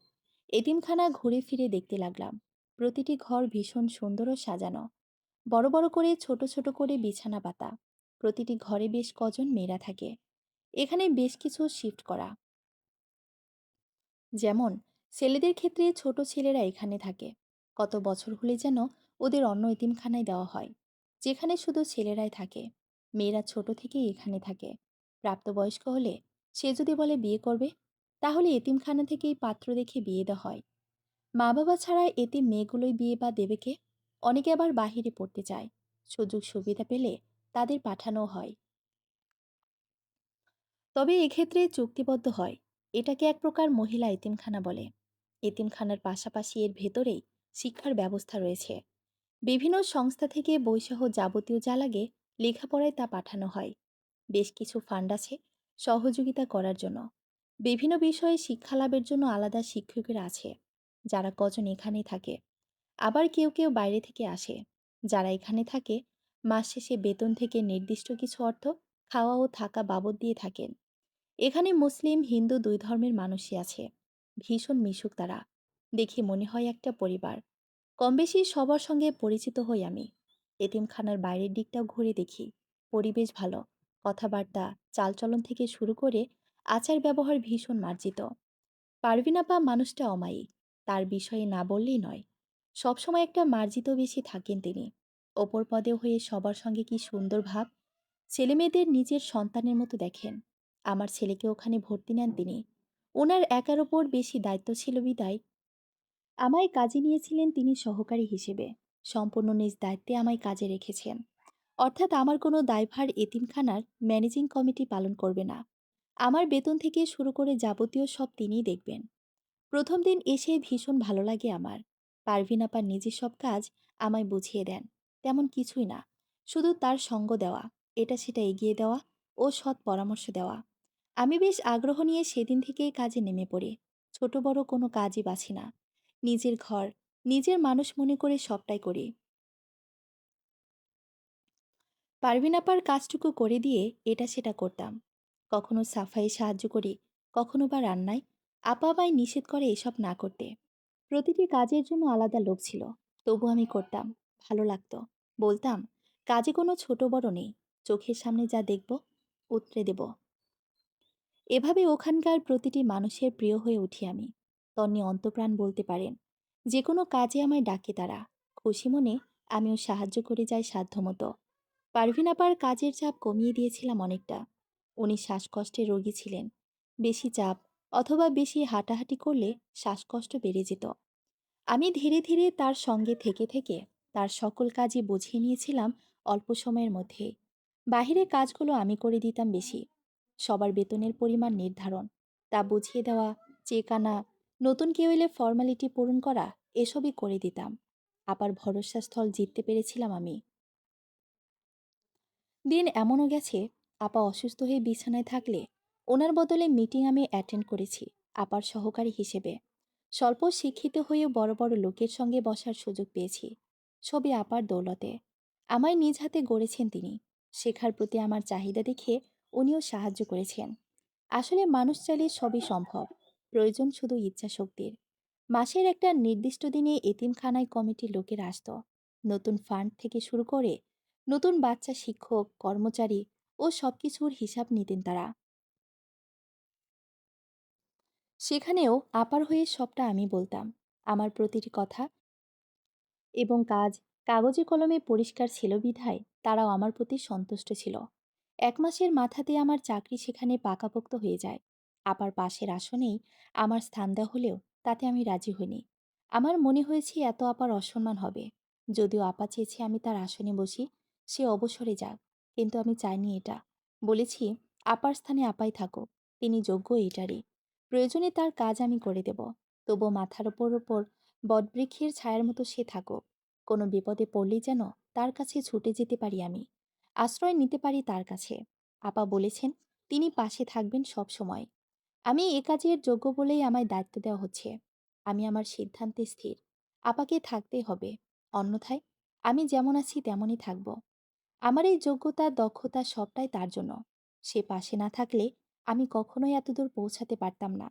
এতিমখানা ঘুরে ফিরে দেখতে লাগলাম। প্রতিটি ঘর ভীষণ সুন্দর ও সাজানো। বড় বড় করে ছোট ছোট করে বিছানা পাতা। প্রতিটি ঘরে বেশ কজন মেয়েরা থাকে। এখানে বেশ কিছু শিফট করা। যেমন ছেলেদের ক্ষেত্রে ছোট ছেলেরা এখানে থাকে। কত বছর হলে যেন ওদের অন্য এতিমখানায় দেওয়া হয়, যেখানে শুধু ছেলেরাই থাকে। মেয়েরা ছোট থেকেই এখানে থাকে। প্রাপ্তবয়স্ক হলে সে যদি বলে বিয়ে করবে, তাহলে এতিমখানা থেকেই পাত্র দেখে বিয়ে দেওয়া হয়। মা বাবা ছাড়া এতিম মেয়েগুলোই বিয়ে বা দেবে কে? অনেকে আবার বাহিরে পড়তে চায়। সুযোগ সুবিধা পেলে তাদের পাঠানো হয়। তবে এক্ষেত্রে চুক্তিবদ্ধ হয়। এটাকে এক প্রকার মহিলা এতিমখানা বলে। এতিমখানার পাশাপাশি এর ভেতরেই শিক্ষার ব্যবস্থা রয়েছে। বিভিন্ন সংস্থা থেকে বইসহ যাবতীয় যা লাগে লেখাপড়ায় তা পাঠানো হয়। বেশ কিছু ফান্ড আছে সহযোগিতা করার জন্য। বিভিন্ন বিষয়ে শিক্ষা লাভের জন্য আলাদা শিক্ষকেরা আছে, যারা কজন এখানে থাকে। আবার কেউ কেউ বাইরে থেকে আসে। যারা এখানে থাকে মাস শেষে বেতন থেকে নির্দিষ্ট কিছু অর্থ খাওয়া ও থাকা বাবদ দিয়ে থাকেন। এখানে মুসলিম হিন্দু দুই ধর্মের মানুষই আছে। ভীষণ মিশুক তারা। দেখে মনে হয় একটা পরিবার। কম বেশি সবার সঙ্গে পরিচিত হই আমি। এতিমখানার বাইরের দিকটাও ঘুরে দেখি। পরিবেশ ভালো। কথাবার্তা, চালচলন থেকে শুরু করে আচার ব্যবহার ভীষণ মার্জিত। পারভিন আপা মানুষটা অমায়িক। তার বিষয়ে না বললেই নয়। সবসময় একটা মার্জিত বেশি থাকেন তিনি। ওপর পদে হয়ে সবার সঙ্গে কি সুন্দর ভাব। ছেলেমেয়েদের নিজের সন্তানের মতো দেখেন। আমার ছেলেকে ওখানে ভর্তি নেন তিনি। ওনার একার ওপর বেশি দায়িত্ব ছিল বিদায় আমায় কাজে নিয়েছিলেন তিনি সহকারী হিসেবে। সম্পূর্ণ নিজ দায়িত্বে আমায় কাজে রেখেছেন। অর্থাৎ আমার কোনো দায়ভার এতিমখানার ম্যানেজিং কমিটি পালন করবে না। আমার বেতন থেকে শুরু করে যাবতীয় সব তিনিই দেখবেন। প্রথম দিন এসে ভীষণ ভালো লাগে আমার। পারভিন আপা নিজের সব কাজ আমায় বুঝিয়ে দেন। তেমন কিছুই না, শুধু তার সঙ্গ দেওয়া, এটা সেটা এগিয়ে দেওয়া ও সৎ পরামর্শ দেওয়া। আমি বেশ আগ্রহ নিয়ে সেদিন থেকেই কাজে নেমে পড়ি। ছোট বড় কোনো কাজই বাছি না। নিজের ঘর, নিজের মানুষ মনে করে সবটাই করি। পারভিন আপার কাজটুকু করে দিয়ে এটা সেটা করতাম। কখনো সাফাই সাহায্য করি, কখনো বা রান্নায়। আপা আমায় নিষেধ করে এসব না করতে। প্রতিটি কাজের জন্য আলাদা লোক ছিল। তবু আমি করতাম। ভালো লাগতো। বলতাম, কাজে কোনো ছোট বড় নেই। চোখের সামনে যা দেখব, উতরে দেব। এভাবে ওখানকার প্রতিটি মানুষের প্রিয় হয়ে উঠি আমি। তন্নি অন্তপ্রাণ বলতে পারেন। যে কোনো কাজে আমায় ডাকে তারা। খুশি মনে আমিও সাহায্য করে যাই সাধ্যমতো। পারভিন আপার কাজের চাপ কমিয়ে দিয়েছিলাম অনেকটা। উনি শ্বাসকষ্টের রোগী ছিলেন। বেশি চাপ অথবা বেশি হাঁটাহাঁটি করলে শ্বাসকষ্ট বেড়ে যেত। আমি ধীরে ধীরে তার সঙ্গে থেকে থেকে তার সকল কাজই বুঝিয়ে নিয়েছিলাম অল্প সময়ের মধ্যে। বাহিরে কাজগুলো আমি করে দিতাম বেশি। সবার বেতনের পরিমাণ নির্ধারণ, তা বুঝিয়ে দেওয়া, চেক আনা, নতুন কেউ এলে ফর্মালিটি পূরণ করা, এসবই করে দিতাম। আপার ভরসাস্থল জিততে পেরেছিলাম আমি। দিন এমনও গেছে, আপা অসুস্থ হয়ে বিছানায় থাকলে ওনার বদলে মিটিং আমি অ্যাটেন্ড করেছি আপার সহকারী হিসেবে। স্বল্প শিক্ষিত হয়েও বড় বড় লোকের সঙ্গে বসার সুযোগ পেয়েছি, সবই আপার দৌলতে। আমায় নিজ হাতে গড়েছেন তিনি। শেখার প্রতি আমার চাহিদা দেখে উনিও সাহায্য করেছেন। আসলে মানুষ চাইলে সবই সম্ভব, প্রয়োজন শুধু ইচ্ছা শক্তির। মাসের একটা নির্দিষ্ট দিনে এতিমখানায় কমিটির লোকেরা আসতো। নতুন ফান্ড থেকে শুরু করে নতুন বাচ্চা, শিক্ষক, কর্মচারী ও সবকিছুর হিসাব নিতেন তারা। সেখানেও আপার হয়ে সবটা আমি বলতাম। আমার প্রতিটি কথা এবং কাজ কাগজে কলমে পরিষ্কার ছিল বিধায় তারাও আমার প্রতি সন্তুষ্ট ছিল। 1 মাসের মাথাতে আমার চাকরি সেখানে পাকাপোক্ত হয়ে যায়। আপার পাশের আসনেই আমার স্থান দেওয়া হলেও তাতে আমি রাজি হইনি। আমার মনে হয়েছে এত আপার অসম্মান হবে। যদিও আপা চেয়েছে আমি তার আসনে বসি, সে অবসরে যাক, কিন্তু আমি চাইনি এটা। বলেছি আপার স্থানে আপাই থাকুক, তিনি যোগ্য এটারই। প্রয়োজনে তার কাজ আমি করে দেব। তবুও মাথার ওপর ওপর বটবৃক্ষের ছায়ার মতো সে থাকুক। কোনো বিপদে পড়লেই যেন তার কাছে ছুটে যেতে পারি আমি, আশ্রয় নিতে পারি তার কাছে। আপা বলেছেন তিনি পাশে থাকবেন সব সময়। আমি এ কাজের যোগ্য বলেই আমায় দায়িত্ব দেওয়া হচ্ছে। আমি আমার সিদ্ধান্তে স্থির। আপাকে থাকতেই হবে, অন্যথায় আমি যেমন আছি তেমনই থাকব। আমার এই যোগ্যতা, দক্ষতা সবটাই তার জন্য। সে পাশে না থাকলে আমি কখনোই এতদূর পৌঁছাতে পারতাম না।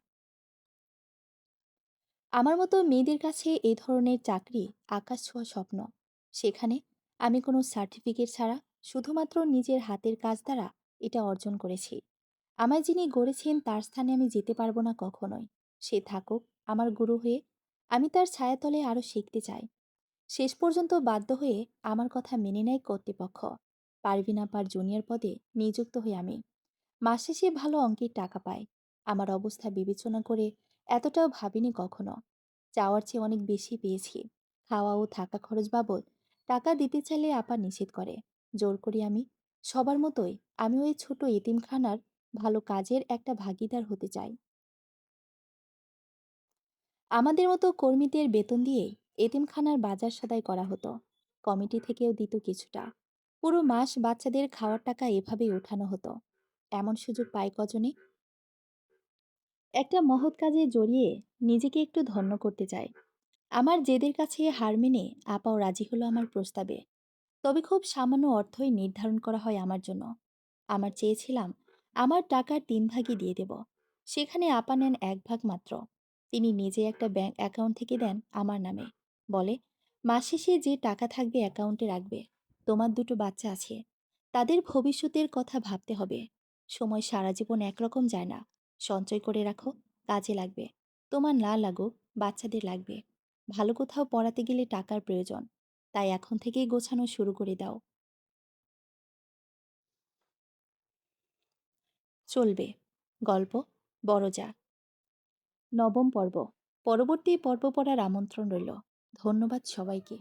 আমার মতো মেয়েদের কাছে এই ধরনের চাকরি আকাশ ছোঁয়া স্বপ্ন। সেখানে আমি কোনো সার্টিফিকেট ছাড়া শুধুমাত্র নিজের হাতের কাজ দ্বারা এটা অর্জন করেছি। আমায় যিনি গড়েছেন তার স্থানে আমি যেতে পারবো না কখনোই। সে থাকুক আমার গুরু হয়ে, আমি তার ছায়াতলে আরও শিখতে চাই। শেষ পর্যন্ত বাধ্য হয়ে আমার কথা মেনে নেয় কর্তৃপক্ষ। পারভিন আপার জুনিয়র পদে নিযুক্ত হই আমি। মাস শেষে ভালো অঙ্কের টাকা পায়। আমার অবস্থা বিবেচনা করে এতটাও ভাবিনি কখনো। চাওয়ার চেয়ে অনেক বেশি পেয়েছি। খাওয়া ও থাকা খরচ বাবদ টাকা দিতে চাইলে আপা নিষেধ করে। জোর করি আমি। সবার মতোই আমিও এই ছোট এতিমখানার ভালো কাজের একটা ভাগিদার হতে চাই। আমাদের মতো কর্মীদের বেতন দিয়েই এতিমখানার বাজার সদাই করা হতো। কমিটি থেকেও দিত কিছুটা। পুরো মাস বাচ্চাদের খাওয়ার টাকা এভাবেই ওঠানো হতো। এমন সুযোগ পায় কজনে? একটা মহৎ কাজে জড়িয়ে নিজেকে একটু ধন্য করতে চায়। আমার জেদের কাছে হার মেনে আপাও রাজি হলো আমার প্রস্তাবে। তবে খুব সামান্য অর্থই নির্ধারণ করা হয় আমার জন্য। আমার চেয়েছিলাম আমার টাকার 3 ভাগই দিয়ে দেব। সেখানে আপা নেন 1 ভাগ মাত্র। তিনি নিজে একটা ব্যাংক অ্যাকাউন্ট থেকে দেন আমার নামে। বলে মাস শেষে যে টাকা থাকবে অ্যাকাউন্টে রাখবে। তোমার দুটো বাচ্চা আছে, তাদের ভবিষ্যতের কথা ভাবতে হবে। সময় সারা জীবন একরকম যায় না। সঞ্চয় করে রাখো, কাজে লাগবে। তোমার না লাগুক, বাচ্চাদের লাগবে। ভালো কোথাও পড়াতে গেলে টাকার প্রয়োজন। তাই এখন থেকেই গোছানো শুরু করে দাও। চলবে। গল্প বড় যা, 9ম পর্ব। পরবর্তী পর্ব পড়ার আমন্ত্রণ রইল। ধন্যবাদ সবাইকে।